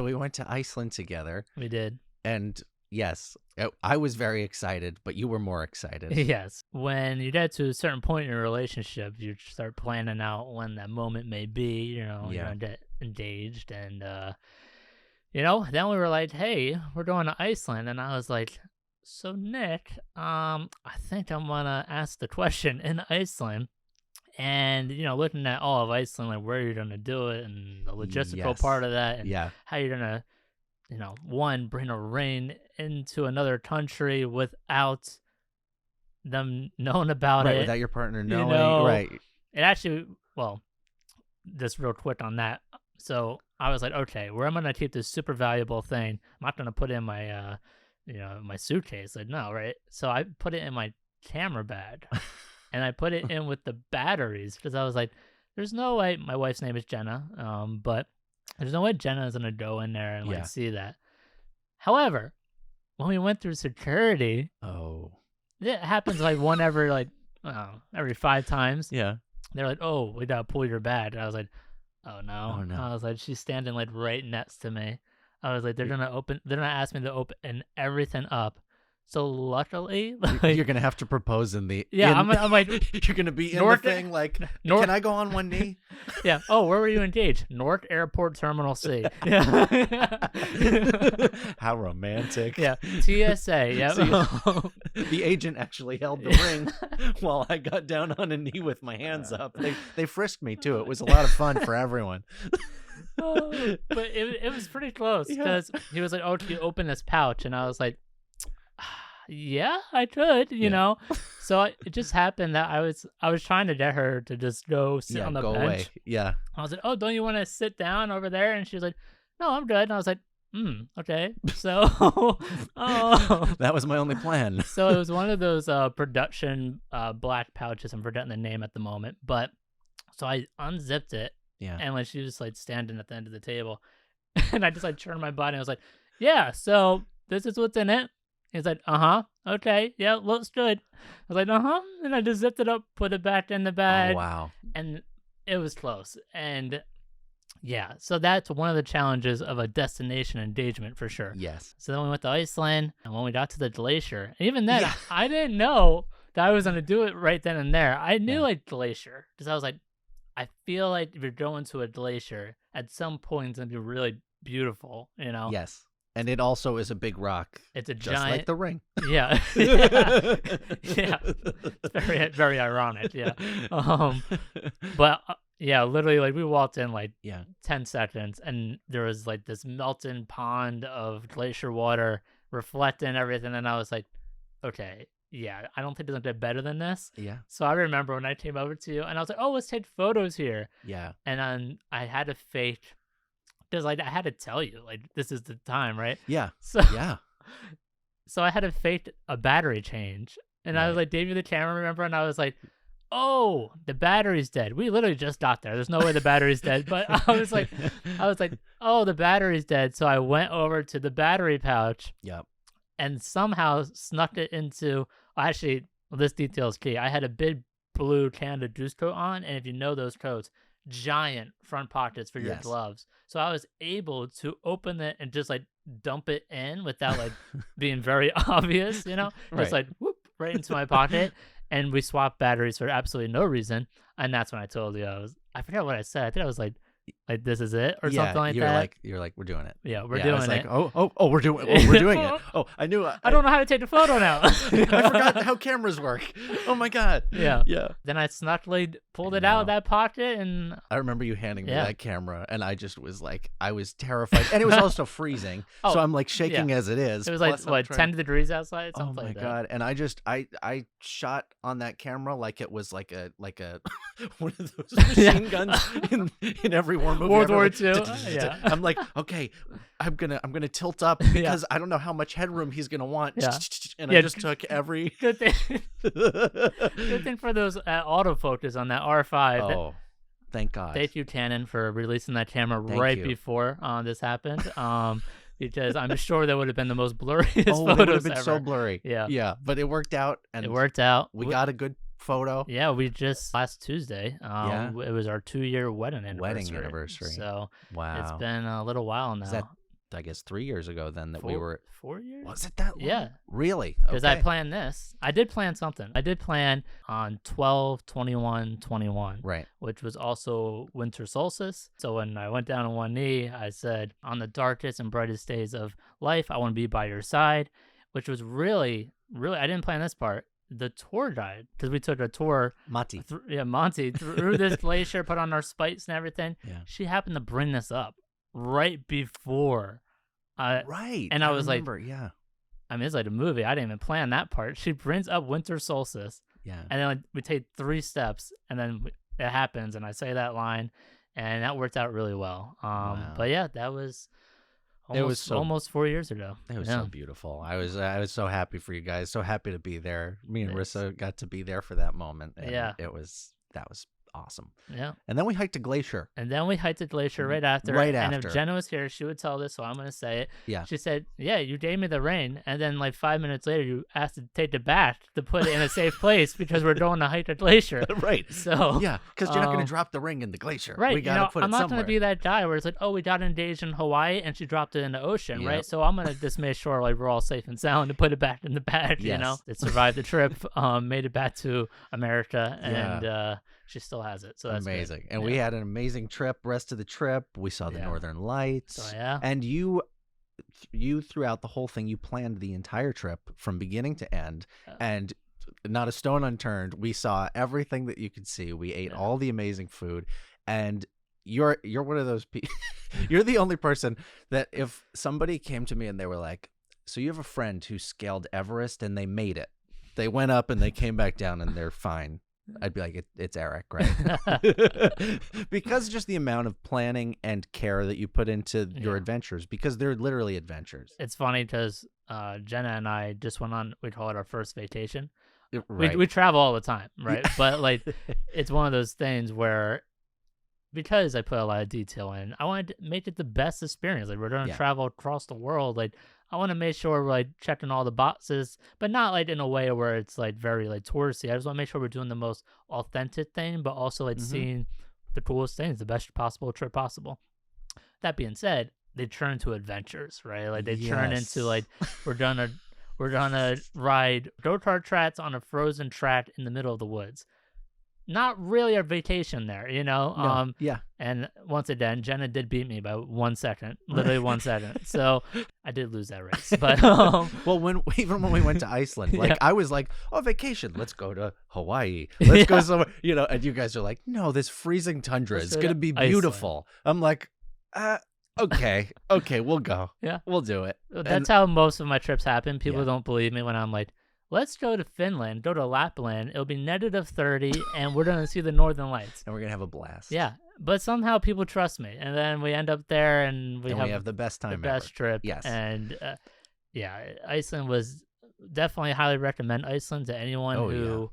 we went to Iceland together. We did. And yes, I was very excited, but you were more excited. Yes. When you get to a certain point in your relationship, you start planning out when that moment may be. You're gonna get engaged, and then we were like, "Hey, we're going to Iceland," and I was like, so Nick, I think I'm gonna ask the question in Iceland, and looking at all of Iceland, like where you're gonna do it, and the logistical part of that, and how you're gonna, one, bring a ring into another country without them knowing about it, without your partner knowing, right? It actually, well, just real quick on that. So I was like, okay, where am I gonna keep this super valuable thing? I'm not gonna put it in my my suitcase. Like, no, right? So I put it in my camera bag, and I put it in with the batteries, because I was like, there's no way, my wife's name is Jenna, but there's no way Jenna is going to go in there and see that. However, when we went through security, it happens like every 5 times. Yeah. They're like, oh, we got to pull your bag. And I was like, oh no. I was like, she's standing like right next to me. I was like, they're gonna ask me to open everything up. So luckily, you're gonna have to propose in the. I'm like, you're gonna be in the thing. Like, can I go on one knee? Yeah. Oh, where were you engaged? Newark Airport Terminal C. How romantic. Yeah. TSA. Yeah. The agent actually held the ring while I got down on a knee with my hands up. They frisked me too. It was a lot of fun for everyone. But it was pretty close, because he was like, oh, can you open this pouch? And I was like, yeah, I could, you Yeah. know. So it just happened that I was trying to get her to just go sit Yeah, on the go away. bench. Yeah. I was like, "Oh, don't you want to sit down over there?" And she was like, "No, I'm good." And I was like, okay." So, oh, That was my only plan. so it was one of those production black pouches. I'm forgetting the name at the moment, but so I unzipped it, Yeah. and like she was like standing at the end of the table, and I just like turned my body. And I was like, "Yeah, so this is what's in it." He's like, okay, yeah, looks good. I was like, and I just zipped it up, put it back in the Oh, bag, wow. and it was close. And yeah, so that's one of the challenges of a destination engagement for sure. Yes. So then we went to Iceland, and when we got to the glacier, and even then, Yeah. I didn't know that I was gonna do it right then and there. I knew Yeah. like glacier because I was like, I feel like if you're going to a glacier, at some point it's gonna be really beautiful, you know? Yes. And it also is a big rock, It's a just giant, like the ring. yeah, yeah, yeah. It's very, very ironic, yeah. But yeah, literally, like we walked in like Yeah. 10 seconds, and there was like this melting pond of glacier water reflecting everything, and I was like, okay, yeah, I don't think it's gonna get better than this. Yeah. So I remember when I came over to you, and I was like, oh, let's take photos here, Yeah. and then I had to fake. Because like I had to tell you, like this is the time, right? Yeah. So Yeah. so I had to fake a battery change, and I was Right. like, Davey the camera, remember? And I was like, oh, the battery's dead. We literally just got there. There's no way the battery's dead. But I was like, oh, the battery's dead. So I went over to the battery pouch Yep. and somehow snuck it into. Actually, well, this detail is key. I had a big blue Canada Goose coat on, and if you know those coats, giant front pockets for your Yes. gloves. So I was able to open it and just like dump it in without like being very obvious, you know, Right. just like whoop right into my pocket. And we swapped batteries for absolutely no reason. And that's when I told you I forgot what I said. I think I was like this is it or something like that. You're like, we're doing it. Yeah, we're I doing was like, it. we're doing it. Oh, I knew. I don't know how to take the photo now. I forgot how cameras work. Oh my God. Yeah. Yeah. Then I snuckily pulled I it out of know. that pocket, and I remember you handing me Yeah. that camera, and I just was like, I was terrified, and it was also freezing. Oh, so I'm like shaking as it is. it was like plus I'm what trying- 10 degrees outside. Oh Something my like that. God! And I shot on that camera like it was like a one of those machine guns in every war movie. World ever. War Like, II, yeah. I'm like, okay, I'm gonna tilt up because I don't know how much headroom he's gonna want. Yeah. And Yeah. I just took every. Good thing. Good thing for those autofocus on that R5. Oh, thank God. Thank you, Canon, for releasing that camera Thank right you. before this happened. Because I'm sure that would have been the most blurriest Oh, it would photos have been ever. so blurry. Yeah. Yeah, but it worked out, and It worked out. we got a good photo. Yeah, we just last Tuesday. Yeah. It was our 2-year wedding anniversary. So Wow. it's been a little while now. Is that, I guess, 3 years ago then that we were. 4 years. Was it that long? Yeah. Really? Because I Okay. planned this. I did plan something. I did plan on 12/21/21, Right. which was also winter solstice. So when I went down on one knee, I said, on the darkest and brightest days of life, I want to be by your side, which was really, I didn't plan this part. The tour guide, because we took a tour, Mati. Monty, through this glacier, put on our spikes and everything. Yeah. She happened to bring this up right before. Right. and I was like- remember, yeah. I mean, it's like a movie. I didn't even plan that part. She brings up winter solstice. Yeah. And then like, we take 3 steps, and then it happens, and I say that line, and that worked out really well. Wow. But yeah, that was almost, It was so- almost 4 years ago. It was Yeah. so beautiful. I was so happy for you guys. So happy to be there. Me and Yes. Rissa got to be there for that moment. And Yeah. that was awesome. Yeah. And then we hiked a glacier. And then we hiked the glacier right after. Right And after. if Jenna was here, she would tell this, so I'm going to say it. Yeah. She said, yeah, you gave me the rain, and then like 5 minutes later, you asked to take it back to put it in a safe place because we're going to hike a glacier. Right. So Yeah, because you're not going um, to drop the ring in the glacier. Right, We got to put I'm it not somewhere. gonna be that guy where it's like, oh, we got engaged in Hawaii and she dropped it in the ocean, Yep. right? So I'm gonna just make sure like we're all safe and sound to put it back in the bag, you know. Yes. It survived the trip, made it back to America, Yeah. and she still has it. So that's good. Amazing. And we had an amazing trip. Rest of the trip, we saw the Yeah. Northern Lights. So yeah, And you throughout the whole thing, you planned the entire trip from beginning to end, Yeah. and not a stone unturned. We saw everything that you could see. We ate Yeah. all the amazing food, and you're one of those people. You're the only person that if somebody came to me and they were like, So you have a friend who scaled Everest and they made it. They went up and they came back down and they're fine. I'd be like, it's Erik, right? Because just the amount of planning and care that you put into your adventures, because they're literally adventures. It's funny because Jenna and I just went on, we call it our first vacation. Right. We travel all the time, right? But like, it's one of those things where, because I put a lot of detail in, I wanted to make it the best experience. Like, we're going to travel across the world. Like, I want to make sure we're like checking all the boxes, but not like in a way where it's like very like touristy. I just want to make sure we're doing the most authentic thing, but also like seeing the coolest things, the best possible trip possible. That being said, they turn into adventures, right? Like they turn into like, we're gonna ride go-kart tracks on a frozen track in the middle of the woods. Not really a vacation there, you know? No, And once again, Jenna did beat me by 1 second, literally 1 second. So I did lose that race. But well, even when we went to Iceland, like I was like, oh, vacation, let's go to Hawaii. Let's go somewhere, you know, and you guys are like, no, this freezing tundra is going to be beautiful. I'm like, okay, we'll go. Yeah. We'll do it. That's how most of my trips happen. People don't believe me when I'm like, let's go to Finland, go to Lapland. It'll be -30, and we're going to see the Northern Lights. And we're going to have a blast. Yeah. But somehow people trust me. And then we end up there, and we have the best time the best trip. Yes. And, Iceland was definitely highly recommend Iceland to anyone who...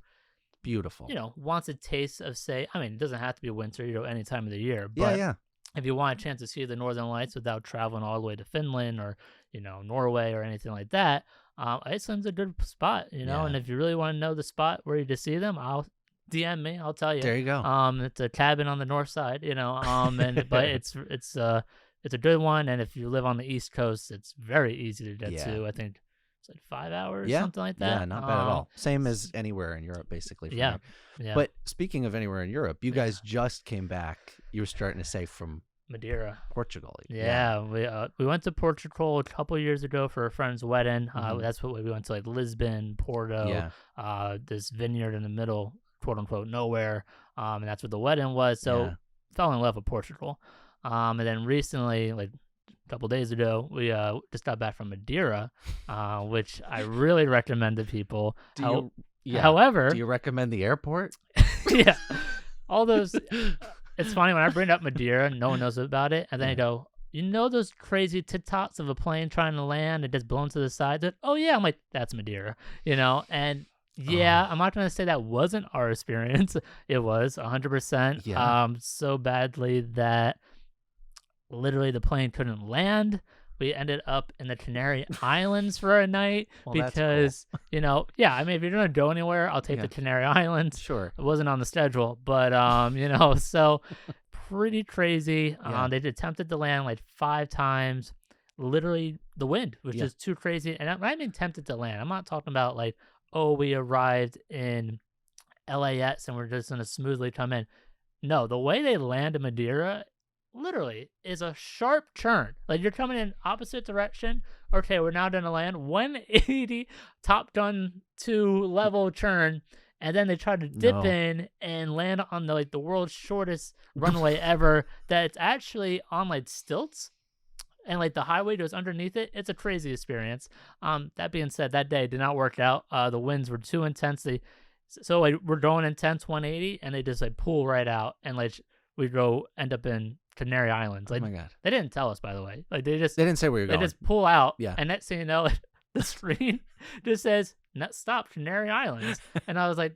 Beautiful. You know, wants a taste of, say... I mean, it doesn't have to be winter, you know, any time of the year. But if you want a chance to see the Northern Lights without traveling all the way to Finland or, you know, Norway or anything like that... Iceland's a good spot, you know, and if you really want to know the spot where you just see them, I'll DM me. I'll tell you. There you go. It's a cabin on the north side, you know, but it's a good one, and if you live on the East Coast, it's very easy to get to. I think it's like 5 hours, something like that. Yeah, not bad at all. Same as anywhere in Europe, basically. Yeah. But speaking of anywhere in Europe, you guys just came back. You were starting to say from Madeira, Portugal. We went to Portugal a couple years ago for a friend's wedding. That's what we went to, like Lisbon, Porto, this vineyard in the middle, quote unquote, nowhere, and that's what the wedding was. So fell in love with Portugal. And then recently, like a couple days ago, we just got back from Madeira, which I really recommend to people. However, do you recommend the airport? Yeah, all those. It's funny when I bring up Madeira, no one knows about it, and then I go, you know those crazy TikToks of a plane trying to land, it just blown to the side? Like, oh yeah, I'm like, that's Madeira, you know? And I'm not going to say that wasn't our experience. It was 100%. So badly that literally the plane couldn't land. We ended up in the Canary Islands for a night because, you know, I mean, if you're going to go anywhere, I'll take the Canary Islands. Sure. It wasn't on the schedule, but, you know, so pretty crazy. They attempted to land like 5 times. Literally, the wind was just too crazy. And I mean tempted to land. I'm not talking about like, oh, we arrived in LAX and we're just going to smoothly come in. No, the way they land in Madeira literally is a sharp turn. Like, you're coming in opposite direction. Okay, we're now going to land 180 Top Gun 2 level turn, and then they try to dip in and land on the world's shortest runway ever. That's actually on like stilts, and like the highway goes underneath it. It's a crazy experience. That being said, that day did not work out. The winds were too intense. So like we're going intense 180, and they just like pull right out, and like we end up in Canary Islands. Like, oh my God. They didn't tell us, by the way. Like they didn't say where you're going. They just pull out. Yeah. And next thing you know, the screen just says, stop, Canary Islands. And I was like,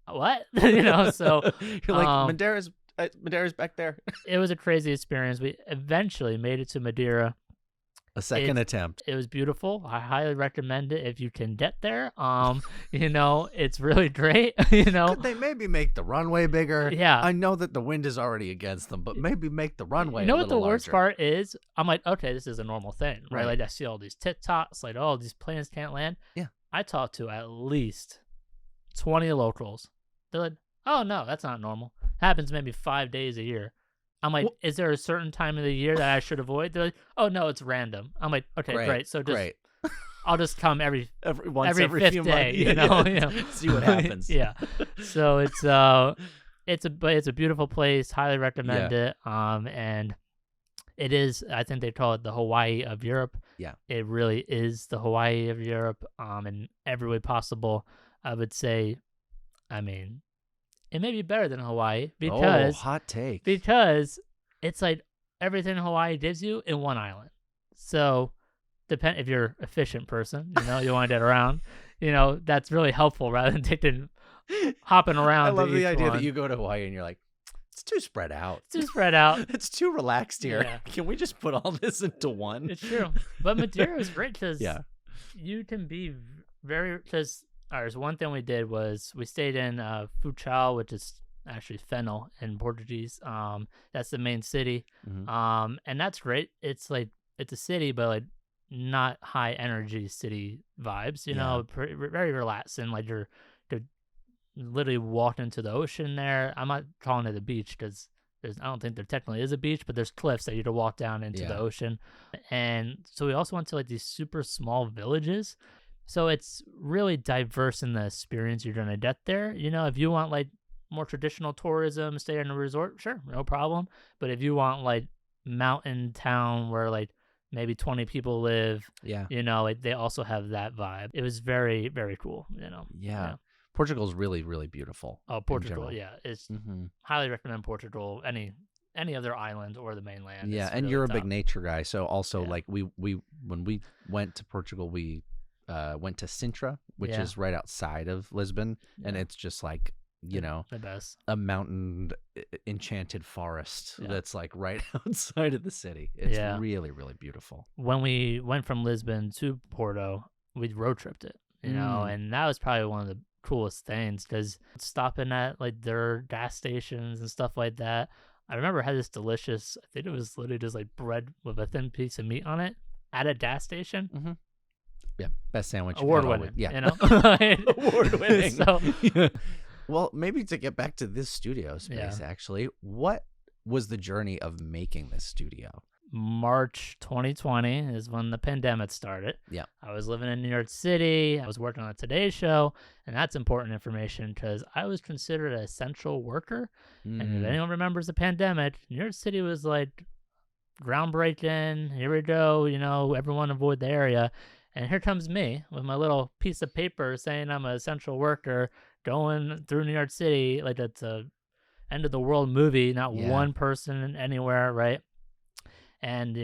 what? You know, so you're like, Madeira's back there. It was a crazy experience. We eventually made it to Madeira. A second attempt. It was beautiful. I highly recommend it if you can get there. You know, it's really great. You know, could they maybe make the runway bigger? Yeah, I know that the wind is already against them, but maybe make the runway. You know what the larger. Worst part is? I'm like, okay, this is a normal thing, right? Like I see all these TikToks, like, oh, these planes can't land. Yeah, I talked to at least 20 locals. They're like, oh no, that's not normal. Happens maybe 5 days a year. I'm like, is there a certain time of the year that I should avoid? They're like, oh no, it's random. I'm like, okay, great. So just, I'll just come every fifth day, you know, see what happens. Yeah. So it's a beautiful place. Highly recommend it. And It is. I think they call it the Hawaii of Europe. Yeah. It really is the Hawaii of Europe. In every way possible. I would say. I mean, it may be better than Hawaii Oh, hot take. because it's like everything Hawaii gives you in one island. So, if you're an efficient person, you want to get around. That's really helpful rather than hopping around. I love to the each idea one. that you go to Hawaii and you're like, it's too spread out. It's too spread out. It's too relaxed here. Yeah. Can we just put all this into one? It's true. But Madeira is great because Yeah. you can be very, because there's one thing we did was we stayed in Funchal, which is actually Fennel in Portuguese. That's the main city. Mhm. And that's great. It's like, it's a city, but like not high energy city vibes, Yeah. very relaxed. And like you're literally walking into the ocean there. I'm not calling it a beach because I don't think there technically is a beach, but there's cliffs that you to walk down into the Yeah. ocean. And so we also went to like these super small villages. So it's really diverse in the experience you're going to get there. If you want like more traditional tourism, stay in a resort, sure, no problem. But if you want like mountain town where like maybe 20 people live, Yeah. they also have that vibe. It was very, very cool, Yeah. Portugal's really, really beautiful. Oh, in Portugal, general. yeah. It's Mm-hmm. highly recommend Portugal, any other island or the mainland. Yeah, It's and really you're a top. big nature guy, so also Yeah. like we when we went to Portugal, we went to Sintra, which Yeah. is right outside of Lisbon, and Yeah. it's just like the best. a mountain enchanted forest Yeah. that's like right outside of the city. It's Yeah. really, really beautiful. When we went from Lisbon to Porto, we road tripped it, Mm. and that was probably one of the coolest things because stopping at like their gas stations and stuff like that. I remember I had this delicious, I think it was literally just like bread with a thin piece of meat on it at a gas station. Mm-hmm. Yeah, best sandwich you've Award had all winning, week. Yeah, award winning. So Yeah. Well, maybe to get back to this studio space, Yeah. actually, what was the journey of making this studio? March 2020 is when the pandemic started. Yeah. I was living in New York City. I was working on a Today Show, and that's important information because I was considered an essential worker. And if anyone remembers the pandemic, New York City was like groundbreaking. Here we go, everyone avoid the area. And here comes me with my little piece of paper saying I'm an essential worker going through New York City like it's a end of the world movie, not Yeah. one person anywhere, right? And,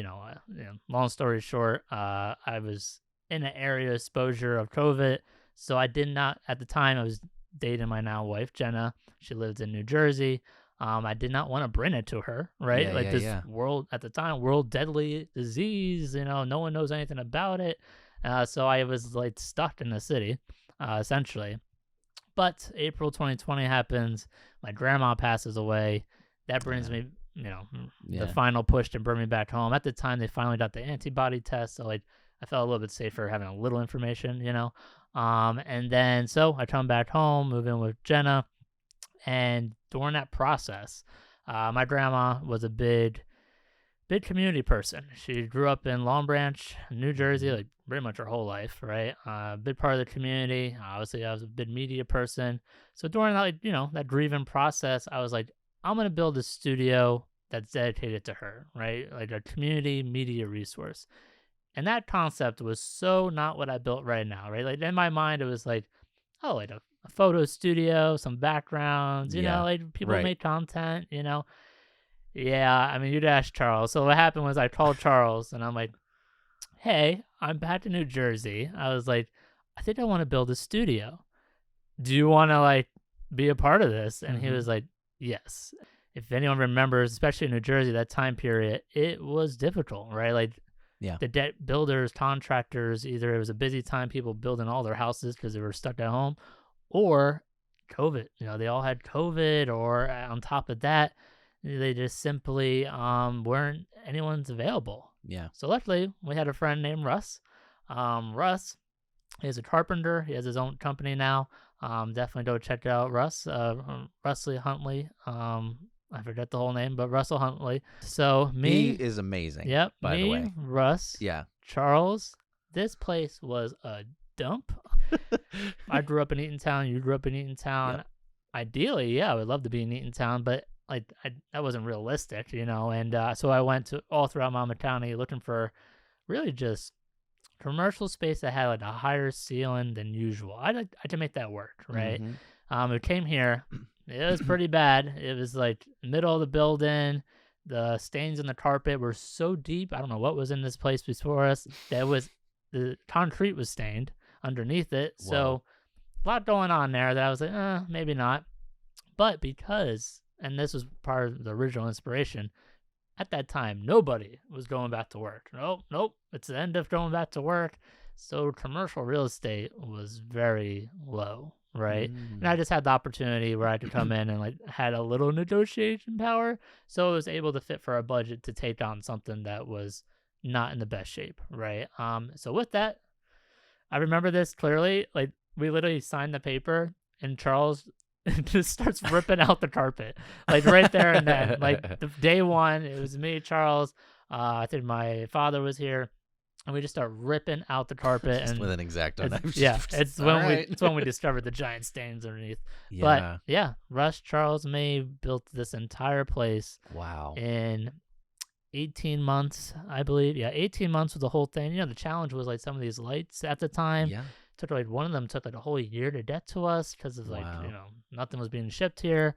long story short, I was in an area of exposure of COVID. So I did not, at the time, I was dating my now wife, Jenna. She lived in New Jersey. I did not want to bring it to her, right? Yeah, like yeah, this yeah. world, at the time, world deadly disease, no one knows anything about it. So I was like stuck in the city, essentially. But April 2020 happens. My grandma passes away. That brings me, the final push to bring me back home. At the time, they finally got the antibody test, so like I felt a little bit safer having a little information, And then so I come back home, move in with Jenna, and during that process, my grandma was a big community person. She grew up in Long Branch, New Jersey, like pretty much her whole life, right? Big part of the community. Obviously, I was a big media person. So during that, that grieving process, I was like, I'm going to build a studio that's dedicated to her, right? Like a community media resource. And that concept was so not what I built right now, right? Like in my mind, it was like, oh, like a photo studio, some backgrounds, like people right. make content, Yeah, I mean, you'd ask Charles. So what happened was I called Charles and I'm like, hey, I'm back in New Jersey. I was like, I think I want to build a studio. Do you want to like be a part of this? And he was like, yes. If anyone remembers, especially in New Jersey, that time period, it was difficult, right? Like the debt builders, contractors, either it was a busy time, people building all their houses because they were stuck at home, or COVID. They all had COVID, or on top of that, they just simply weren't anyone's available. Yeah. So luckily, we had a friend named Russ. Russ, he's a carpenter. He has his own company now. Definitely go check out Russ. Russell Huntley. I forget the whole name, but Russell Huntley. So he is amazing. Yep. By the way, Russ. Yeah. Charles. This place was a dump. I grew up in Eatontown. You grew up in Eatontown. Yep. Ideally, yeah, I would love to be in Eatontown, but that wasn't realistic, and so I went to all throughout Monmouth County looking for really just commercial space that had like a higher ceiling than usual. I had to make that work, right? We came here, it was pretty bad. It was like middle of the building. The stains in the carpet were so deep. I don't know what was in this place before us. The concrete was stained underneath it. Whoa. So a lot going on there that I was like, maybe not. But and this was part of the original inspiration, at that time, nobody was going back to work. Nope. It's the end of going back to work. So commercial real estate was very low, right? And I just had the opportunity where I could come in and like had a little negotiation power. So I was able to fit for a budget to take on something that was not in the best shape, right? So with that, I remember this clearly. Like we literally signed the paper and Charles just starts ripping out the carpet, like right there and then. Like day one, it was me, Charles. I think my father was here, and we just start ripping out the carpet. Just and with an X-Acto knife. Yeah, it's right. it's when we discovered the giant stains underneath. Yeah. But yeah, Russ, Charles, May built this entire place. Wow. In 18 months, I believe. Yeah, 18 months with the whole thing. The challenge was like some of these lights at the time. Yeah. Took like one of them took like a whole year to get to us because of like Wow. nothing was being shipped here.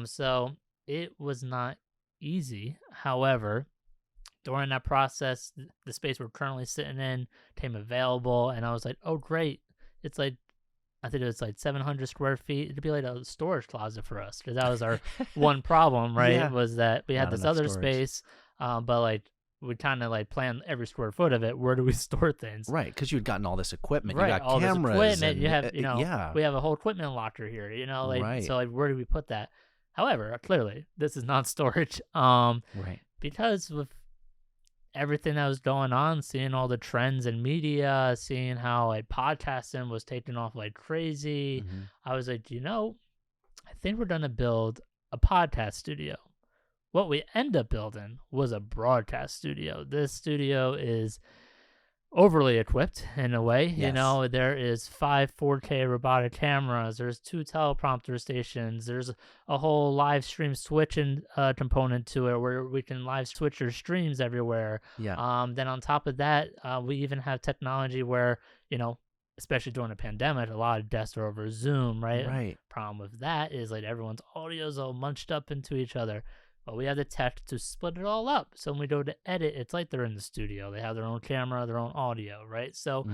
So it was not easy. However, during that process, the space we're currently sitting in came available, and I was like, oh great, it's like I think it was like 700 square feet. It'd be like a storage closet for us because that was our one problem, right? Yeah. Was that we had Not this enough other storage. space, but like we kind of like plan every square foot of it. Where do we store things? Right, because you had gotten all this equipment. Right, You got all cameras. this equipment. And, You have, yeah. we have a whole equipment locker here. Like Right. so, like where do we put that? However, clearly this is not storage. Right. Because with everything that was going on, seeing all the trends in media, seeing how like podcasting was taking off like crazy, I was like, I think we're gonna build a podcast studio. What we end up building was a broadcast studio. This studio is overly equipped in a way. Yes. There is 5 4K robotic cameras. There's 2 teleprompter stations. There's a whole live stream switching component to it where we can live switch your streams everywhere. Yeah. Then on top of that, we even have technology where, especially during the pandemic, a lot of desks are over Zoom, right? Right. Problem with that is like everyone's audio is all munched up into each other. But we have the tech to split it all up. So when we go to edit, it's like they're in the studio. They have their own camera, their own audio, right? So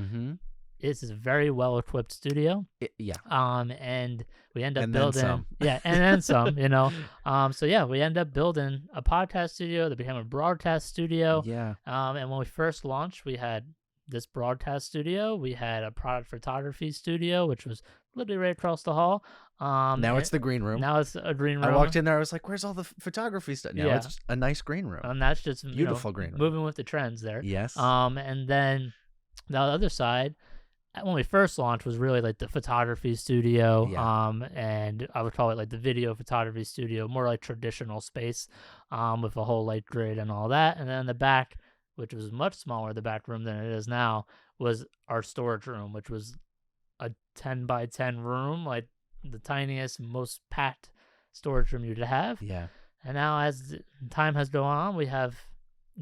this is a very well-equipped studio. Yeah. And we end up And building... then some. Yeah, and then some, So yeah, we end up building a podcast studio that became a broadcast studio. Yeah. And when we first launched, we had this broadcast studio. We had a product photography studio, which was literally right across the hall. Now it's the green room. Now it's a green room. I walked in there. I was like, "Where's all the photography stuff?" Now it's a nice green room. And that's just Beautiful green room. Moving with the trends there. Yes. And then the other side, when we first launched, was really like the photography studio. Yeah. And I would call it like the video photography studio, more like traditional space, with a whole light grid and all that. And then the back, which was much smaller, the back room than it is now, was our storage room, which was a 10 by 10 room, like the tiniest, most packed storage room you'd have. Yeah. And now as time has gone on, we have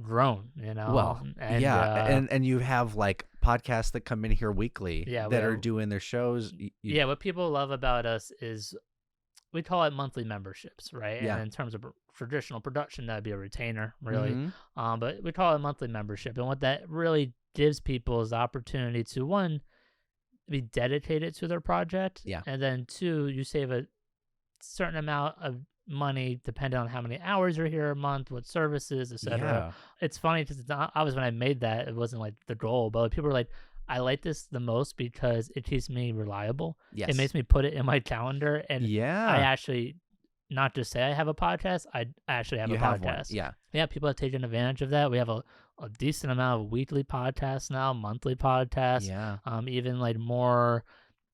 grown, Well, and, and you have like podcasts that come in here weekly that are doing their shows. Yeah, what people love about us is we call it monthly memberships, right? Yeah. And in terms of traditional production, that'd be a retainer, really. But we call it monthly membership. And what that really gives people is the opportunity to, one, be dedicated to their project. Yeah. And then 2, you save a certain amount of money depending on how many hours you're here a month, what services, etc. Yeah. It's funny because obviously when I made that, it wasn't like the goal, but people were like, I like this the most because it keeps me reliable. Yes. It makes me put it in my calendar, and Yeah. I actually not just say I have a podcast, I actually have You a have one. podcast. Yeah. Yeah, people have taken advantage of that. We have a decent amount of weekly podcasts now, monthly podcasts. Yeah. Even like more,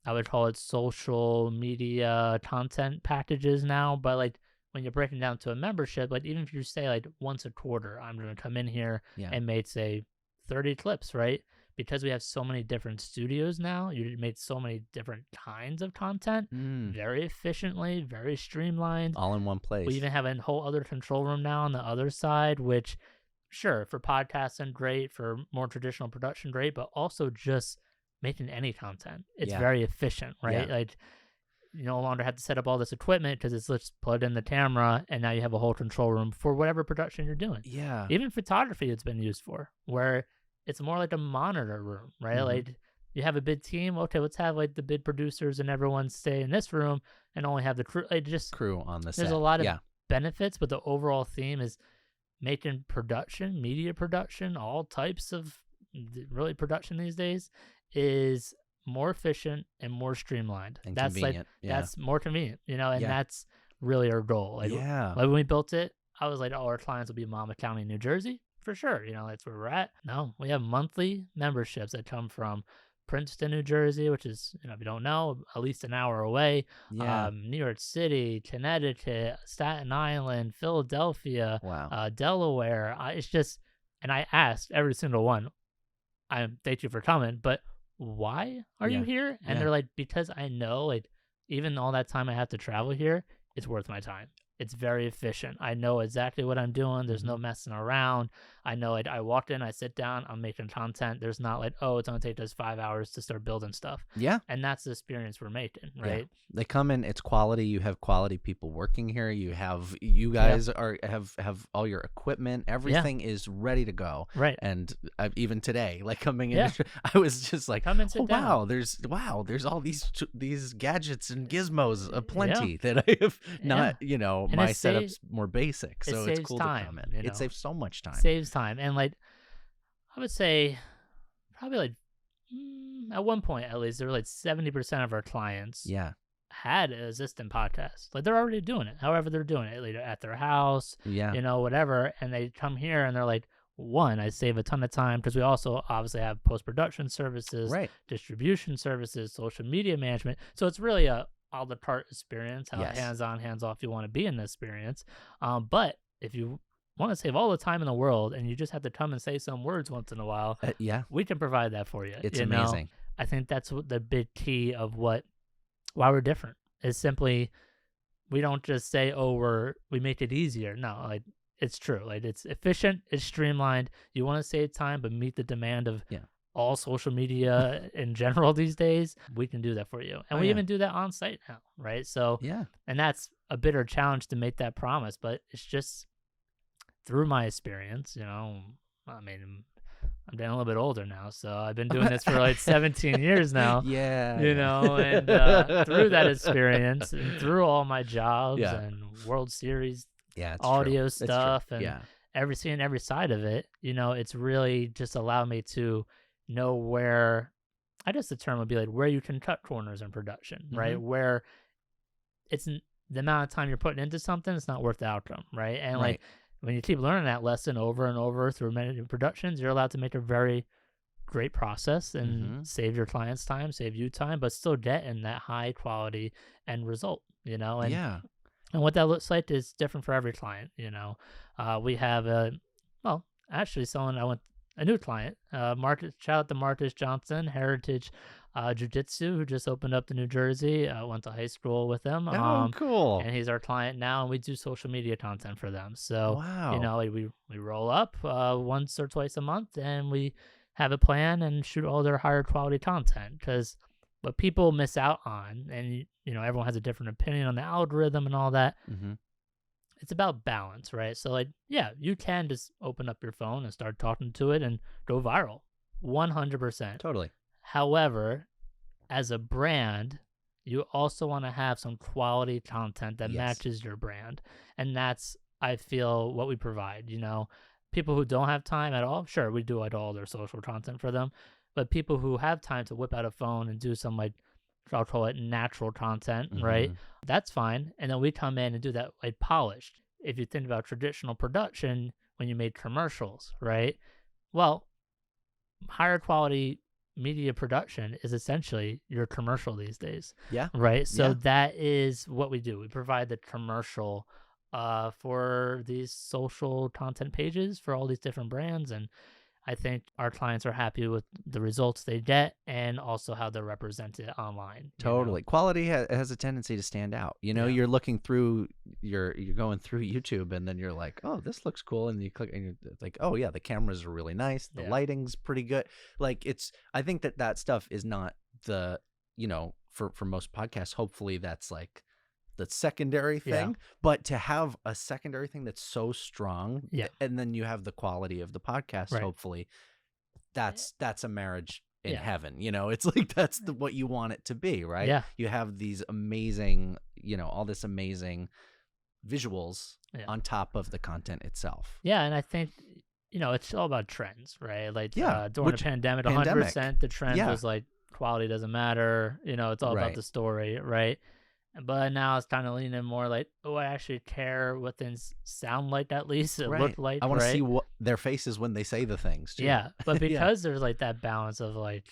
I would call it social media content packages now. But like when you're breaking down to a membership, like even if you say like once a quarter, I'm going to come in here Yeah. and make say 30 clips, right? because we have so many different studios now, you made so many different kinds of content very efficiently, very streamlined. All in one place. We even have a whole other control room now on the other side, which, sure, for podcasting, great. For more traditional production, great. But also just making any content. It's very efficient, right? Like, you no longer have to set up all this equipment because it's just plugged in the camera, and now you have a whole control room for whatever production you're doing. Yeah. Even photography it's been used for, where it's more like a monitor room, right? Like, you have a bid team, okay, let's have like the bid producers and everyone stay in this room and only have the crew. Like, just crew on the set. There's a lot of benefits, but the overall theme is making production, media production, all types of really production these days is more efficient and more streamlined. And that's convenient. Like that's more convenient, and that's really our goal. Like, like when we built it, I was like, oh, our clients will be Monmouth County, New Jersey, for sure. That's where we're at. No, we have monthly memberships that come from Princeton, New Jersey, which is, if you don't know, at least an hour away. New York City, Connecticut, Staten Island, Philadelphia, Delaware. It's just, and I asked every single one, thank you for coming, but why are you here? And they're like, because I know, like, even all that time I have to travel here, it's worth my time. It's very efficient. I know exactly what I'm doing. There's no messing around. I know I walk in, I sit down, I'm making content. There's not like, oh, it's going to take us 5 hours to start building stuff. Yeah. And that's the experience we're making, right? Yeah. They come in, it's quality. You have quality people working here. You guys have all your equipment. Everything is ready to go. Right. And even today, like coming in, I was just like, come and sit down. There's all these gadgets and gizmos aplenty that I have not, And my setup's more basic. So it's cool time, to come in. It saves so much time. Saves time. And like, I would say probably like at one point, at least, there were like 70% of our clients had an existing podcast. Like, they're already doing it. However, they're doing it, like, at their house, whatever. And they come here and they're like, one, I save a ton of time because we also obviously have post-production services, distribution services, social media management. So it's really a a la carte experience, how hands-on, hands-off you want to be in this experience. But if you want to save all the time in the world and you just have to come and say some words once in a while, we can provide that for you. It's amazing. I think that's what the big key of why we're different is simply we don't just say, oh, we make it easier. No, like, it's true. Like, it's efficient, it's streamlined. You want to save time, but meet the demand of all social media in general these days. We can do that for you. And we even do that on site now, right? So, and that's a bitter challenge to make that promise, but it's just through my experience, I mean, I'm getting a little bit older now, so I've been doing this for like 17 years now. And through that experience and through all my jobs and World Series audio stuff and every side of it, it's really just allowed me to know where, I guess the term would be like where you can cut corners in production, right? Where it's the amount of time you're putting into something, it's not worth the outcome, right? And like, when you keep learning that lesson over and over through many productions, you're allowed to make a very great process and save your clients time, save you time, but still get in that high quality end result, And, and what that looks like is different for every client. We have a new client, shout out to Marcus Johnson, Heritage Jiu-Jitsu, who just opened up in New Jersey. I went to high school with him. Cool. And he's our client now, and we do social media content for them. So, we roll up once or twice a month, and we have a plan and shoot all their higher quality content. Because what people miss out on, and everyone has a different opinion on the algorithm and all that, it's about balance, right? So, like, you can just open up your phone and start talking to it and go viral, 100%. Totally. However, as a brand, you also want to have some quality content that matches your brand. And that's, I feel, what we provide. People who don't have time at all, sure, we do all their social content for them. But people who have time to whip out a phone and do some, like, I'll call it natural content, right? That's fine. And then we come in and do that, like, polished. If you think about traditional production, when you made commercials, right? Well, higher quality media production is essentially your commercial these days. Right? So that is what we do. We provide the commercial for these social content pages for all these different brands. And I think our clients are happy with the results they get and also how they're represented online. Totally. Quality has a tendency to stand out. Yeah. You're looking through, you're going through YouTube, and then you're like, oh, this looks cool. And you click, and you're like, oh, yeah, the cameras are really nice. The lighting's pretty good. Like, I think that stuff is not the, for most podcasts, hopefully that's like the secondary thing, but to have a secondary thing that's so strong, and then you have the quality of the podcast, hopefully that's a marriage in heaven. It's like that's what you want it to be, right? Yeah. You have these amazing, all this amazing visuals on top of the content itself. Yeah, and I think it's all about trends, right? Like during the pandemic, 100% the trend was like quality doesn't matter. It's all about the story, right? But now it's kind of leaning more like, oh, I actually care what things sound like, at least it look like. I want to see what their faces when they say the things, too. Yeah, but because there's like that balance of like,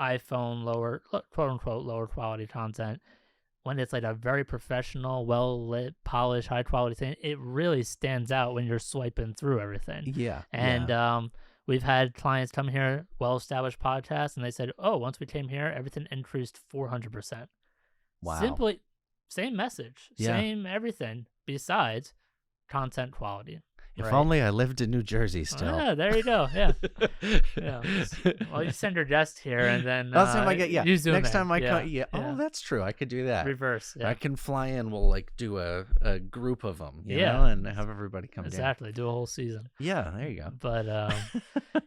iPhone lower, quote unquote, lower quality content, when it's like a very professional, well lit, polished, high quality thing, it really stands out when you're swiping through everything. Yeah. And we've had clients come here, well established podcasts, and they said, oh, once we came here, everything increased 400%. Wow. Simply same message, same everything besides content quality. If only I lived in New Jersey still. Yeah, there you go. Yeah. Well, you send your guest here, and then next time I get you zoom next in. time I come, oh, that's true. I could do that. Reverse. Yeah. I can fly in. We'll like do a group of them, you know, and have everybody come down. Exactly. Do a whole season. Yeah, there you go. But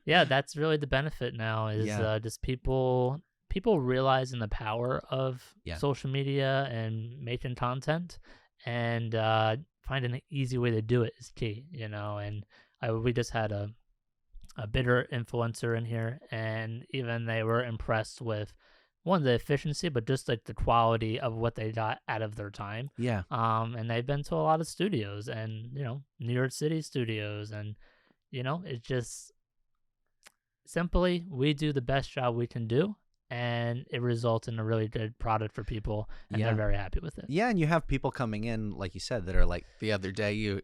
that's really the benefit now is just people realizing the power of social media and making content, and finding an easy way to do it is key, and we just had a bigger influencer in here, and even they were impressed with the efficiency, but just like the quality of what they got out of their time. Yeah. And they've been to a lot of studios, and New York City studios, and it's just simply we do the best job we can do, and it results in a really good product for people, and they're very happy with it. Yeah, and you have people coming in, like you said, that are like the other day you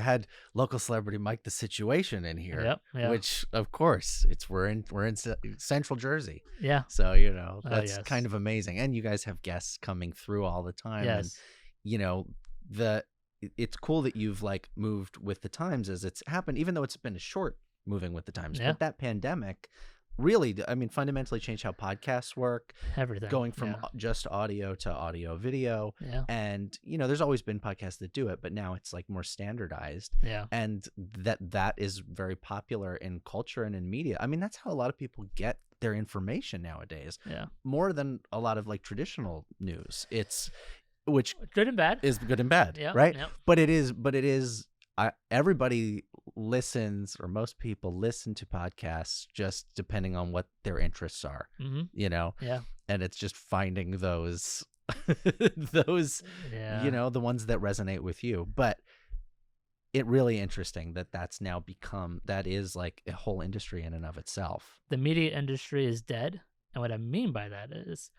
had local celebrity Mike the Situation in here, which of course we're in Central Jersey. Yeah. So that's kind of amazing, and you guys have guests coming through all the time. Yes. And it's cool that you've like moved with the times as it's happened, even though it's been a short moving with the times. But that pandemic really, fundamentally changed how podcasts work. Everything. Going from just audio to audio video. Yeah. And, there's always been podcasts that do it, but now it's like more standardized. Yeah. And that is very popular in culture and in media. I mean, that's how a lot of people get their information nowadays. Yeah. More than a lot of like traditional news. Which good and bad. Is good and bad. Right? Yep. But it is everybody listens, or most people listen to podcasts just depending on what their interests are, and it's just finding those the ones that resonate with you. But it really interesting that is like a whole industry in and of itself. The media industry is dead, and what I mean by that is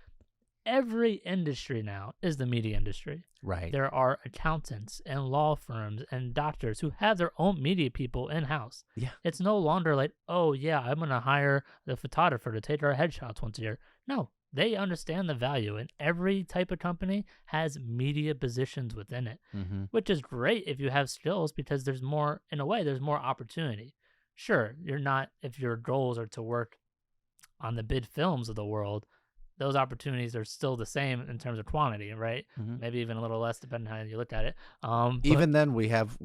every industry now is the media industry. Right. There are accountants and law firms and doctors who have their own media people in-house. Yeah. It's no longer like, oh, yeah, I'm going to hire the photographer to take our headshots once a year. No, they understand the value, and every type of company has media positions within it, which is great if you have skills, because there's more opportunity. Sure, if your goals are to work on the big films of the world, those opportunities are still the same in terms of quantity, right? Maybe even a little less depending on how you look at it. Even then, we have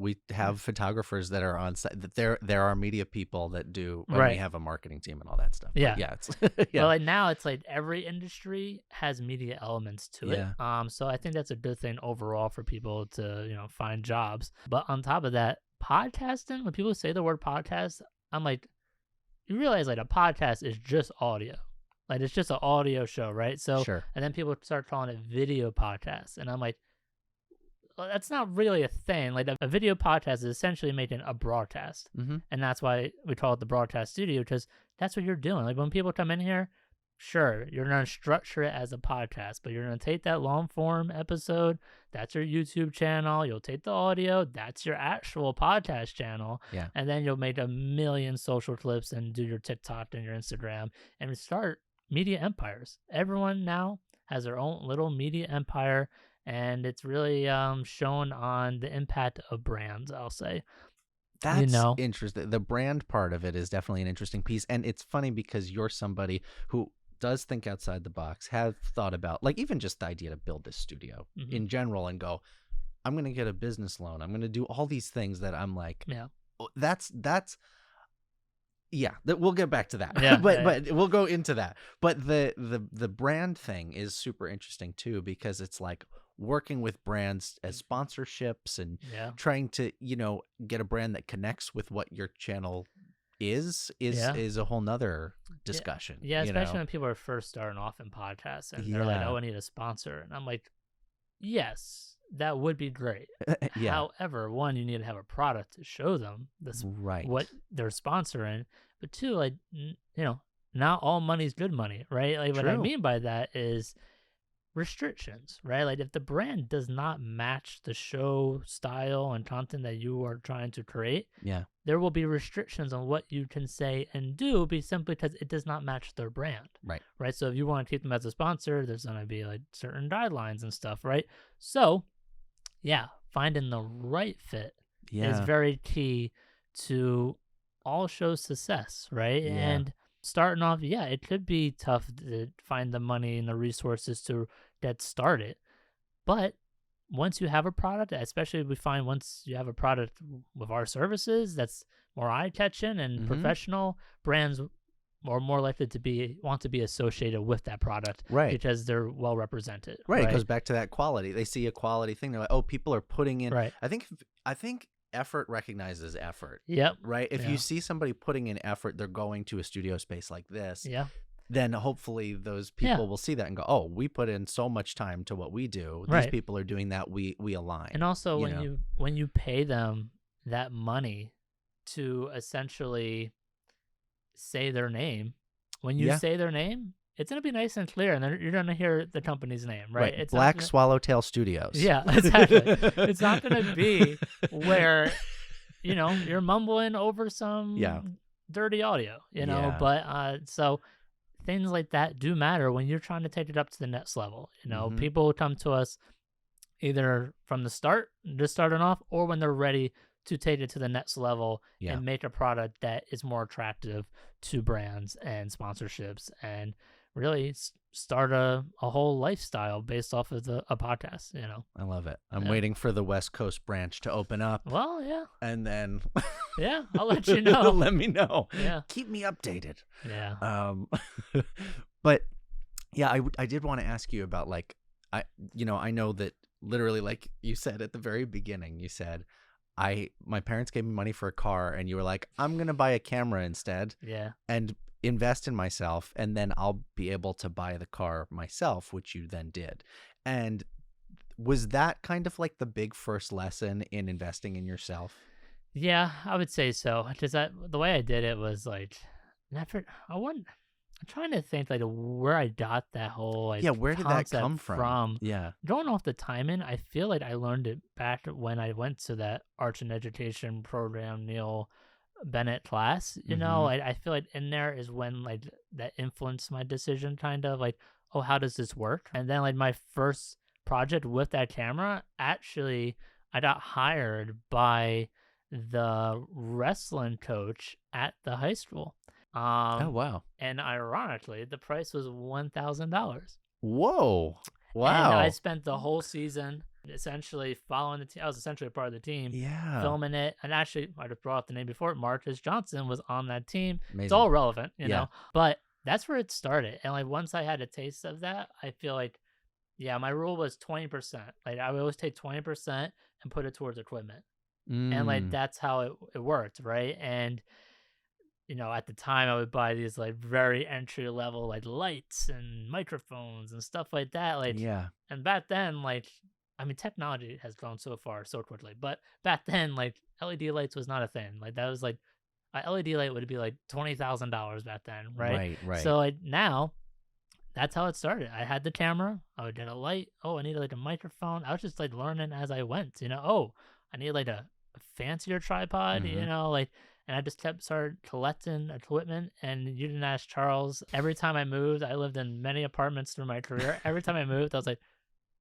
photographers that are on site. That there are media people that do. And we have a marketing team and all that stuff. Yeah, But Well, like now it's like every industry has media elements to it. So I think that's a good thing overall for people to find jobs. But on top of that, podcasting. When people say the word podcast, I'm like, you realize like a podcast is just audio. Like, it's just an audio show, right? So, sure. And then people start calling it video podcasts. And I'm like, well, that's not really a thing. Like, a video podcast is essentially making a broadcast. And that's why we call it the broadcast studio, because that's what you're doing. Like, when people come in here, sure, you're going to structure it as a podcast, but you're going to take that long form episode, that's your YouTube channel. You'll take the audio, that's your actual podcast channel. Yeah. And then you'll make a million social clips and do your TikTok and your Instagram and start media empires. Everyone now has their own little media empire, and it's really shown on the impact of brands, I'll say. That's interesting. The brand part of it is definitely an interesting piece. And it's funny because you're somebody who does think outside the box, have thought about, like, even just the idea to build this studio in general and go, I'm going to get a business loan. I'm going to do all these things that I'm like, we'll get back to that. Yeah, but we'll go into that. But the brand thing is super interesting too, because it's like working with brands as sponsorships and trying to, get a brand that connects with what your channel is a whole nother discussion. Yeah, especially when people are first starting off in podcasts and they're like, oh, I need a sponsor. And I'm like, yes, that would be great. However, one, you need to have a product to show them this, what they're sponsoring. But two, like, not all money's good money, right? Like, what I mean by that is restrictions, right? Like, if the brand does not match the show style and content that you are trying to create, there will be restrictions on what you can say and do, simply because it does not match their brand, right? So if you want to keep them as a sponsor, there's going to be like certain guidelines and stuff, right? So finding the right fit is very key to all show success, right? And starting off, it could be tough to find the money and the resources to get started. But once you have a product, especially we find once you have a product with our services that's more eye-catching and professional, brands are more likely to want to be associated with that product, because they're well represented. It goes back to that quality. They see a quality thing. They're like, oh, people are putting in. I think effort recognizes effort. Right. If you see somebody putting in effort, they're going to a studio space like this. Then hopefully those people will see that and go, oh, we put in so much time to what we do. These people are doing that. We align. And also when you pay them that money to essentially say their name, when you say their name, it's going to be nice and clear, and then you're going to hear the company's name, right? It's Black SwallowTail Studios. Yeah, exactly. It's not going to be where, you're mumbling over some dirty audio, but so things like that do matter when you're trying to take it up to the next level. People come to us either from the start, just starting off, or when they're ready to take it to the next level and make a product that is more attractive to brands and sponsorships, and really start a whole lifestyle based off of a podcast. I love it. I'm waiting for the West Coast branch to open up. Well, yeah. And then I'll let you know. Let me know. Yeah. Keep me updated. Yeah. But I did want to ask you about, like, I know that literally, like you said at the very beginning, you said, my parents gave me money for a car, and you were like, I'm going to buy a camera instead. And invest in myself, and then I'll be able to buy the car myself, which you then did. And was that kind of like the big first lesson in investing in yourself? Yeah, I would say so. Because the way I did it was like, I'm trying to think like where I got that whole where did that come from? Going off the timing, I feel like I learned it back when I went to that arts and education program, Neil Bennett class. I feel like in there is when like that influenced my decision, kind of like, oh, how does this work? And then like my first project with that camera, actually I got hired by the wrestling coach at the high school. Oh wow. And ironically, the price was $1,000. Whoa. Wow. And I spent the whole season essentially following the team. I was essentially a part of the team, filming it. And actually, I just brought up the name before. Marcus Johnson was on that team. Amazing. It's all relevant, know. But that's where it started. And like once I had a taste of that, I feel like, my rule was 20%. Like I would always take 20% and put it towards equipment. And like that's how it worked, right? And at the time I would buy these like very entry level like lights and microphones and stuff like that. Like, and back then, like, I mean, technology has grown so far so quickly, but back then, like LED lights was not a thing. Like that was like a LED light would be like $20,000 back then, right? Right. So like now that's how it started. I had the camera. I would get a light. Oh, I needed like a microphone. I was just like learning as I went. Oh, I need like a fancier tripod. Mm-hmm. And I just started collecting equipment. And you didn't ask Charles. Every time I moved, I lived in many apartments through my career. Every time I moved, I was like,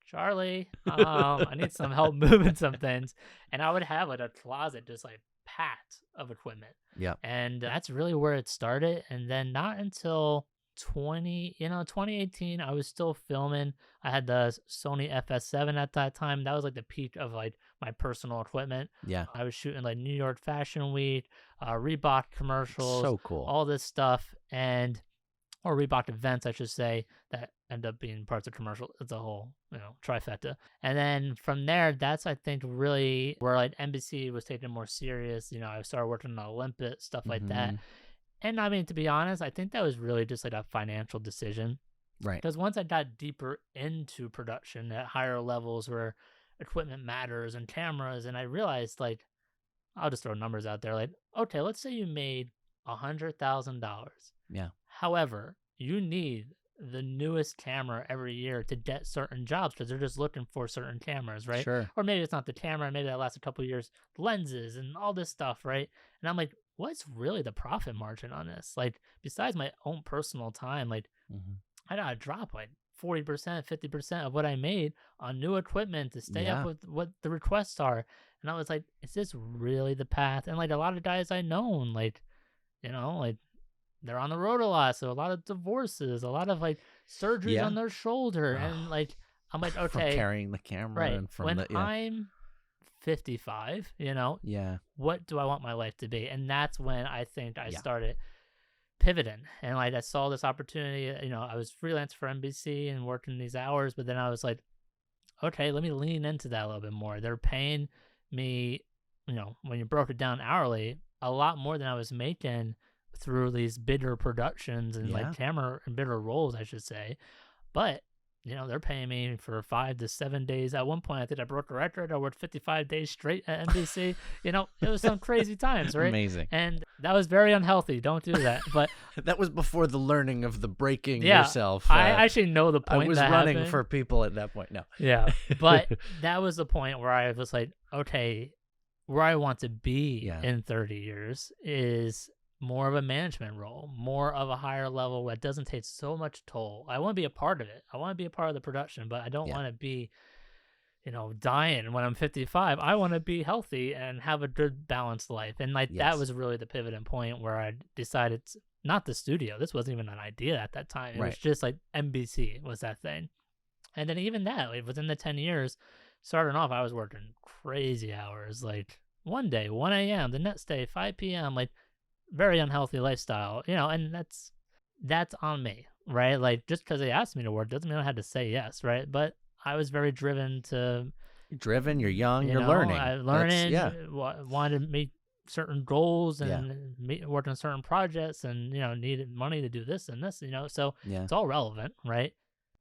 Charlie, I need some help moving some things. And I would have like a closet just like packed of equipment. Yeah. And that's really where it started. And then not until 2018, I was still filming. I had the Sony FS7 at that time. That was like the peak of like my personal equipment. Yeah. I was shooting like New York Fashion Week, Reebok commercials, So cool. all this stuff, or Reebok events, I should say, that end up being parts of commercial. It's a whole, trifecta. And then from there, that's, I think, really where like NBC was taken more serious. I started working on Olympus, stuff like that. And I mean, to be honest, I think that was really just like a financial decision. Right. Because once I got deeper into production at higher levels where equipment matters and cameras, and I realized, like, I'll just throw numbers out there. Like, okay, let's say you made $100,000. Yeah. However, you need the newest camera every year to get certain jobs because they're just looking for certain cameras, right? Sure. Or maybe it's not the camera, maybe that lasts a couple of years, lenses and all this stuff, right? And I'm like, what's really the profit margin on this? Like, besides my own personal time, like, I gotta drop like 40%, 50% of what I made on new equipment to stay up with what the requests are. And I was like, is this really the path? And like a lot of guys I known, like, like they're on the road a lot, so a lot of divorces, a lot of like surgeries on their shoulder, and like I'm like, okay, from carrying the camera, right? And from when I'm 55, what do I want my life to be? And that's when I think I started pivoting, and like I saw this opportunity. I was freelance for NBC and working these hours, but then I was like, okay, let me lean into that a little bit more. They're paying me, when you broke it down hourly, a lot more than I was making through these bigger productions and like camera and bigger roles, I should say. But they're paying me for 5 to 7 days. At one point, I think I broke a record. I worked 55 days straight at NBC. It was some crazy times, right? Amazing. And that was very unhealthy. Don't do that. But that was before the learning of the breaking yourself. I actually know the point. I was that running happened. for people at that point. No. Yeah, but that was the point where I was like, okay, where I want to be in 30 years is more of a management role, more of a higher level that doesn't take so much toll. I want to be a part of it. I want to be a part of the production, but I don't want to be, dying when I'm 55. I want to be healthy and have a good balanced life. And like that was really the pivoting point where I decided not the studio. This wasn't even an idea at that time. It was just like NBC was that thing. And then even that, like within the 10 years, starting off, I was working crazy hours, like one day, 1 a.m., the next day, 5 p.m., like very unhealthy lifestyle, and that's on me, right? Like just because they asked me to work doesn't mean I had to say yes, right? But I was very driven. You're young, you're learning. Wanted to meet certain goals and work on certain projects and, needed money to do this and this, so it's all relevant, right?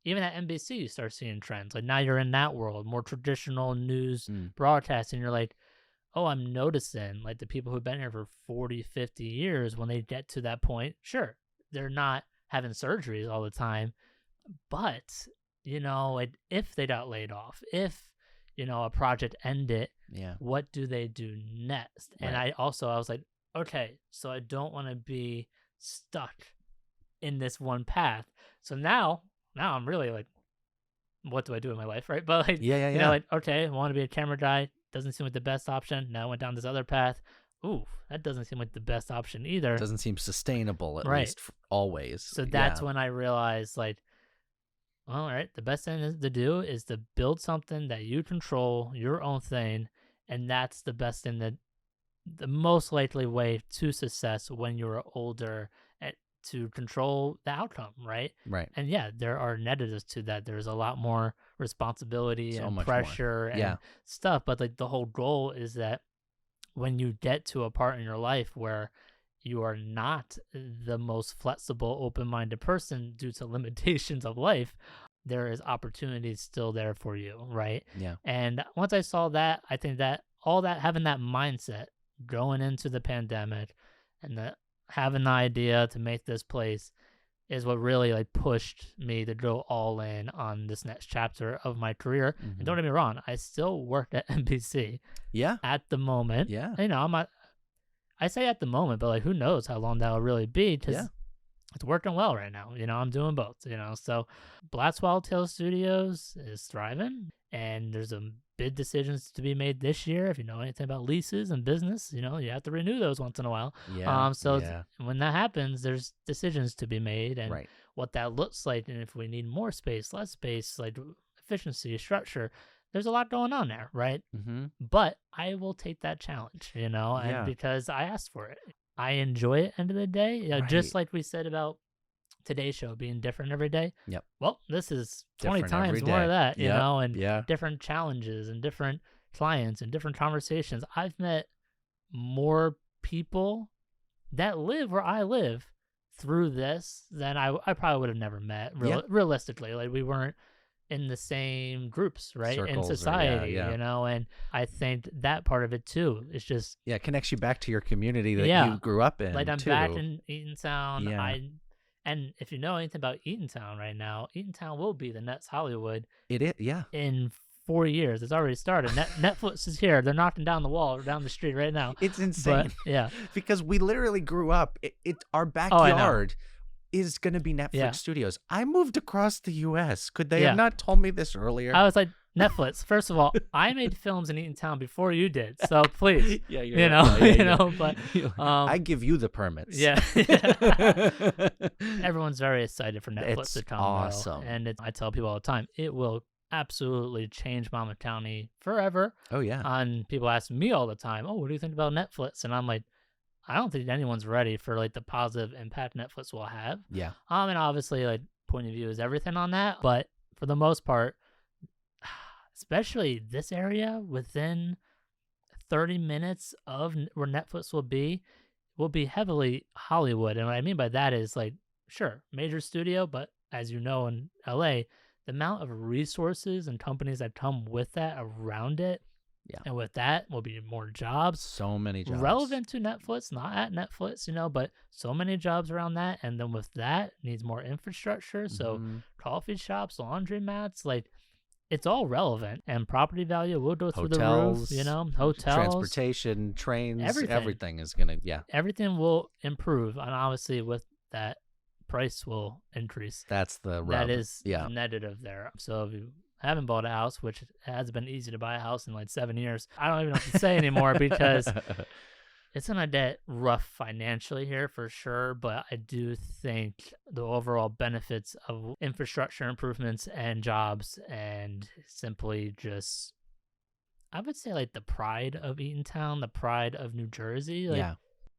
Even at NBC, you start seeing trends. Like now you're in that world, more traditional news broadcasting. You're like, oh, I'm noticing like the people who've been here for 40, 50 years, when they get to that point, sure, they're not having surgeries all the time. But, if they got laid off, if, a project ended, what do they do next? And I was like, okay, so I don't want to be stuck in this one path. So now I'm really like, what do I do in my life, right? But like, like, okay, I want to be a camera guy. Doesn't seem like the best option. Now I went down this other path. Ooh, that doesn't seem like the best option either. Doesn't seem sustainable, at least always. So that's when I realized, like, all right, the best thing to do is to build something that you control, your own thing, and that's the best thing, the most likely way to success when you're older, to control the outcome, right? Right. And there are negatives to that. There's a lot more responsibility and pressure and stuff. But like the whole goal is that when you get to a part in your life where you are not the most flexible, open-minded person due to limitations of life, there is opportunities still there for you, right? Yeah. And once I saw that, I think that all that, having that mindset going into the pandemic and having the idea to make this place, is what really like pushed me to go all in on this next chapter of my career. And don't get me wrong, I still work at NBC Yeah. at the moment. Yeah. You know, I say at the moment, but like who knows how long that'll really be, because Yeah. it's working well right now. You know, I'm doing both, you know. So Black SwallowTail Studios is thriving, and there's some big decisions to be made this year. If you know anything about leases and business, you know, you have to renew those once in a while. Yeah. When that happens, there's decisions to be made, and Right. what that looks like, and if we need more space, less space, like efficiency, structure. There's a lot going on there, right? Mm-hmm. But I will take that challenge, you know, and Yeah. because I asked for it. I enjoy it end of the day. You know, just Right. like we said about today's show being different every day. Yep. Well, this is 20 Different every times more day. of that, you Yep. know, and Yeah. different challenges and different clients and different conversations. I've met more people that live where I live through this than I probably would have never met Yeah. realistically. Like we weren't in the same groups, right? In Circles or- society, yeah. you know, and I think that part of it too is just Yeah, it connects you back to your community that Yeah. you grew up in. like I'm too. back in Eatontown. Yeah. And if you know anything about Eatontown right now, Eatontown will be the next Hollywood It is. Yeah. in 4 years. It's already started. Netflix is here. They're knocking down the wall down the street right now. It's insane. But yeah, Because we literally grew up. Our I know. backyard is going to be Netflix Yeah. Studios. I moved across the U.S. Could they Yeah. have not told me this earlier? I was like, Netflix. First of all, I made films in Eatontown before you did, so please, yeah, you know, you know. But I give you the permits. yeah, everyone's very excited for Netflix It's to come. awesome. And I tell people all the time, it will absolutely change Monmouth County forever. Oh yeah. And people ask me all the time, "Oh, what do you think about Netflix?" And I'm like, I don't think anyone's ready for like the positive impact Netflix will have. Yeah. And obviously, like point of view is everything on that, but for the most part, especially this area within 30 minutes of where Netflix will be heavily Hollywood. And what I mean by that is like, sure, major studio, but as you know, in LA, the amount of resources and companies that come with that around it. Yeah. And with that will be more jobs. So many jobs. Relevant to Netflix, not at Netflix, you know, but so many jobs around that. And then with that, needs more infrastructure. So Mhm. coffee shops, laundromats, like it's all relevant. And property value will go through the roof, Hotels, you know, hotels. transportation, trains, Everything. everything is gonna. Yeah. Everything will improve. And obviously with that, price will increase. That's the rub. That is yeah. negative there. So if you haven't bought a house, which has been easy to buy a house in like 7 years, I don't even know what to say anymore because it's gonna get rough financially here for sure. But I do think the overall benefits of infrastructure improvements and jobs and simply just, I would say like the pride of Eatontown, the pride of New Jersey. Like yeah.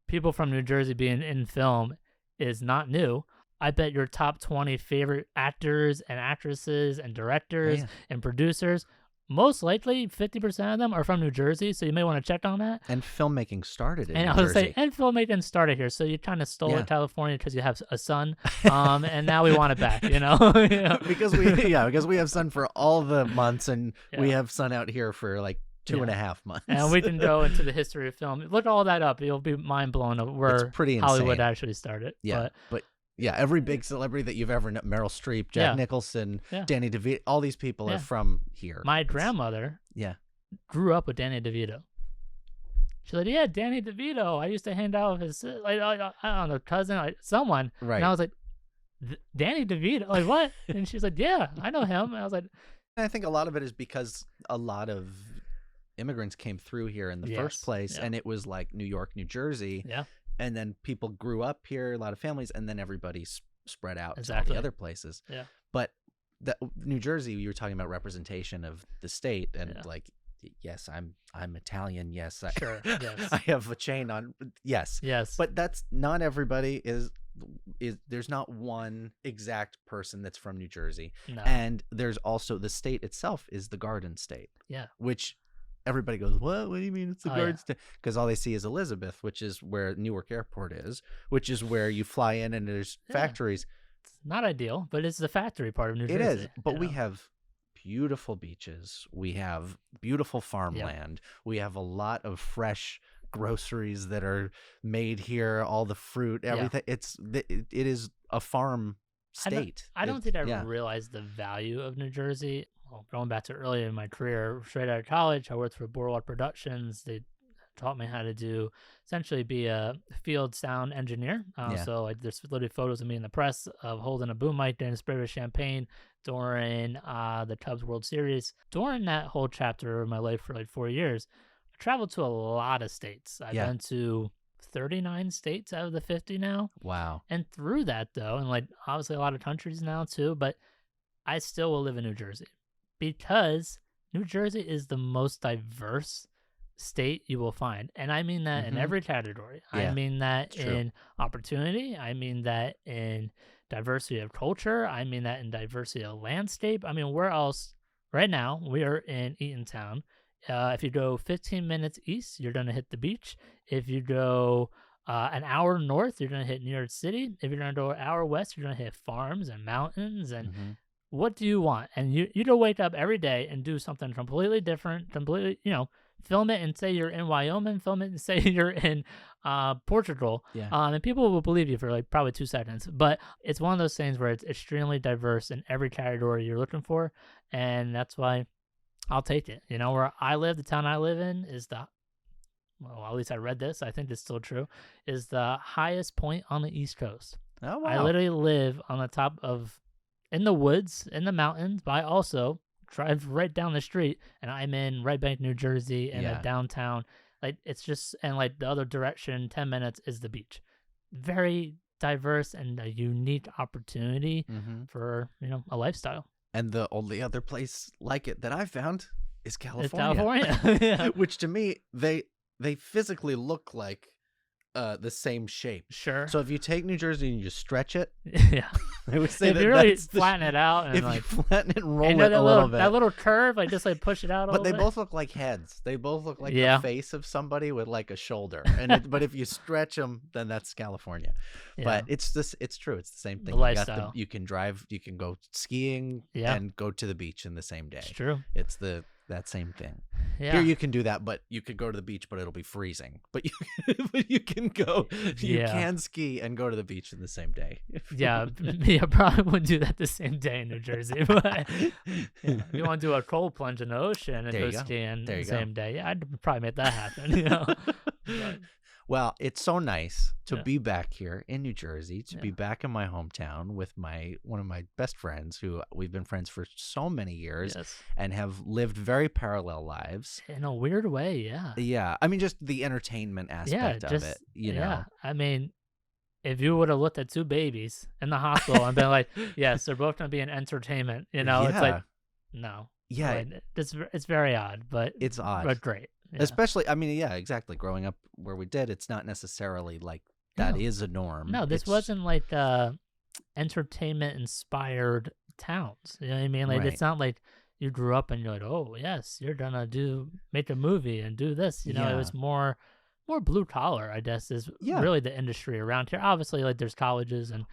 people from New Jersey being in film is not new. I bet your top 20 favorite actors and actresses and directors Yeah. and producers, most likely 50% of them are from New Jersey, so you may want to check on that. And filmmaking started in And New I was Jersey. saying, and filmmaking started here, so you kind of stole Yeah. it, California, because you have a son, and now we want it back, you know? You know? because we have sun for all the months, and we Yeah. have sun out here for like 2.5 months. And we can go into the history of film. Look all that up. You'll be mind blown of where It's pretty Hollywood insane. actually started. Yeah, but yeah, every big celebrity that you've ever known, Meryl Streep, Jack Yeah. Nicholson, Yeah. Danny DeVito, all these people Yeah. are from here. My It's- grandmother Yeah. grew up with Danny DeVito. She's like, yeah, Danny DeVito. I used to hang out with his, like, I don't know, cousin, like, someone. Right. And I was like, Danny DeVito? Like, what? And she's like, yeah, I know him. And I was like, I think a lot of it is because a lot of immigrants came through here in the first Yes. place, Yeah. and it was like New York, New Jersey, yeah, and then people grew up here, a lot of families, and then everybody spread out to all Exactly. the other places. Yeah. But New Jersey, you were talking about representation of the state, and Yeah. like, yes, I'm Italian. Yes, Sure, yes. I have a chain on. Yes, yes. but that's not everybody is. There's not one exact person that's from New Jersey, no. and there's also the state itself is the Garden State. Yeah. Which everybody goes, what do you mean it's the Oh, Garden yeah. State? Because all they see is Elizabeth, which is where Newark Airport is, which is where you fly in and there's Yeah. factories. It's not ideal, but it's the factory part of New It Jersey. is, but you we know? have beautiful beaches. We have beautiful farmland. We have a lot of fresh groceries that are made here. All the fruit, everything. It is a farm I don't, state. I don't think I Yeah. realized the value of New Jersey. Well, going back to earlier in my career, straight out of college, I worked for Boardwalk Productions. They taught me how to do essentially be a field sound engineer. Yeah. So like there's literally photos of me in the press of holding a boom mic during a spray of champagne during the Cubs World Series. During that whole chapter of my life for like 4 years, I traveled to a lot of states. I've Yeah. been to 39 states out of the 50 now. Wow. And through that, though, and like obviously a lot of countries now too, but I still will live in New Jersey because New Jersey is the most diverse state you will find. And I mean that in every category. I Yeah, mean that it's true. in opportunity. I mean that in diversity of culture. I mean that in diversity of landscape. I mean, where else? Right now, we are in Eatontown. If you go 15 minutes east, you're going to hit the beach. If you go an hour north, you're going to hit New York City. If you're going to go an hour west, you're going to hit farms and mountains. And what do you want? And you don't wake up every day and do something completely different, completely, film it and say you're in Wyoming, film it and say you're in Portugal. Yeah. And people will believe you for like probably 2 seconds. But it's one of those things where it's extremely diverse in every category you're looking for. And that's why I'll take it. Where I live, the town I live in is well, at least I read this, I think it's still true, is the highest point on the East Coast. Oh, wow. I literally live on the top in the woods, in the mountains, but I also drive right down the street and I'm in Red Bank, New Jersey, in a downtown. Like, it's just, and like the other direction, 10 minutes is the beach. Very diverse and a unique opportunity for, a lifestyle. And the only other place like it that I've found is California. It's California. Yeah. Which to me, they physically look like the same shape. Sure. So if you take New Jersey and you just stretch it, yeah, I would say if that you really that's flatten it out and if like you flatten it and roll and it a little bit. that little curve, like just like push it out a But little they bit. both look like heads. They both look like Yeah. the face of somebody with like a shoulder. But if you stretch them, then that's California. Yeah. But it's true. It's the same thing. The lifestyle. You can drive. You can go skiing and go to the beach in the same day. It's true. It's that same thing. Yeah. Here you can do that, but you could go to the beach, but it'll be freezing. But you can go. You can ski and go to the beach in the same day. Yeah, I probably wouldn't do that the same day in New Jersey. But if you want to do a cold plunge in the ocean and go skiing the same day, yeah, I'd probably make that happen. But, well, it's so nice to be back here in New Jersey, to be back in my hometown with one of my best friends, who we've been friends for so many years and have lived very parallel lives. In a weird way, yeah. Yeah, I mean, just the entertainment aspect of it, Yeah, I mean, if you would have looked at two babies in the hospital and been like, yes, they're both going to be in entertainment, it's like, no. Yeah. Like, it's very odd, but it's odd. But great. Yeah. Especially, I mean, yeah, exactly. Growing up where we did, it's not necessarily like that is a norm. No, this wasn't like entertainment inspired towns. You know what I mean? Like it's not like you grew up and you're like, oh yes, you're gonna make a movie and do this. It was more blue collar, I guess, is really the industry around here. Obviously, like there's colleges and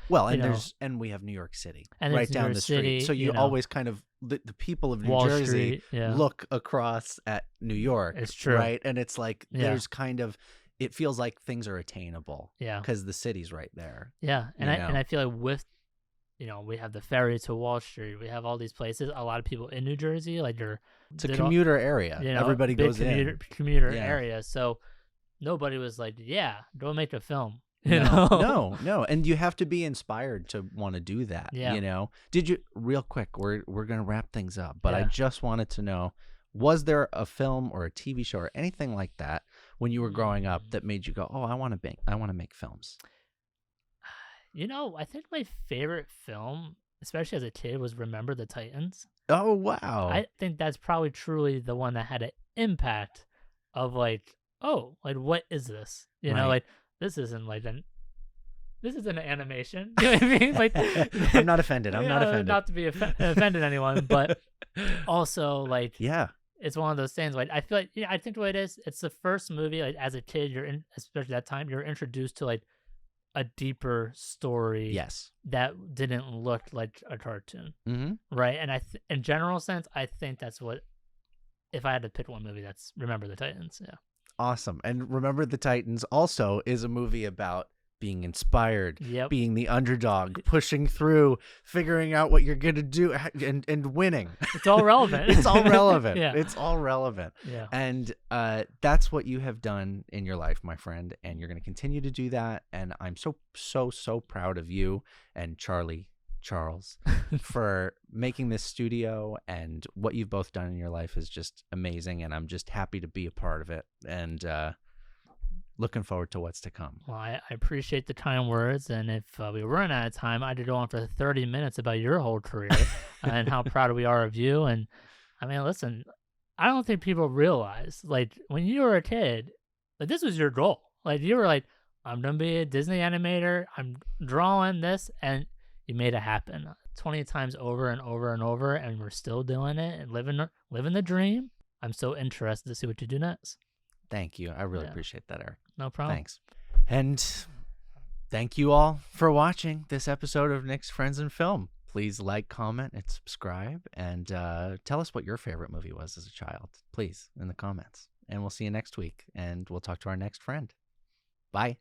and we have New York City and right down the street. So you always kind of the people of New Jersey look across at New York. It's true, right? And it's like there's kind of, it feels like things are attainable, because the city's right there. Yeah, and I feel like with we have the ferry to Wall Street. We have all these places. A lot of people in New Jersey, like it's a commuter area. Everybody goes in commuter area. So nobody was like, go make a film. No. And you have to be inspired to want to do that. Did you, real quick, we're going to wrap things up, but I just wanted to know, was there a film or a TV show or anything like that when you were growing up that made you go, oh, I want to make films? I think my favorite film, especially as a kid, was Remember the Titans. Oh, wow. I think that's probably truly the one that had an impact of like, oh, like what is this? Like this isn't an animation. You know what I mean? Like I'm not offended. I'm not offended. Not to be offended anyone, but also like it's one of those things. Like I feel like I think what it is, it's the first movie like as a kid especially that time you're introduced to like a deeper story. That didn't look like a cartoon. Right? And in general sense, I think that's what, if I had to pick one movie, that's Remember the Titans. Yeah. Awesome. And Remember the Titans also is a movie about being inspired, Yep. being the underdog, pushing through, figuring out what you're going to do, and winning. It's all relevant. It's all relevant. Yeah. It's all relevant. Yeah. And that's what you have done in your life, my friend. And you're going to continue to do that. And I'm so proud of you and Charles, for making this studio, and what you've both done in your life is just amazing. And I'm just happy to be a part of it. And looking forward to what's to come. Well, I appreciate the kind words, and if we run out of time, I could go on for 30 minutes about your whole career and how proud we are of you. And I mean, listen, I don't think people realize, like, when you were a kid, like, this was your goal. Like, you were like, I'm gonna be a Disney animator. I'm drawing this, and you made it happen 20 times over and over and over, and we're still doing it and living the dream. I'm so interested to see what you do next. Thank you. I really appreciate that, Eric. No problem. Thanks. And thank you all for watching this episode of Nick's Friends in Film. Please like, comment, and subscribe. And tell us what your favorite movie was as a child, please, in the comments. And we'll see you next week. And we'll talk to our next friend. Bye.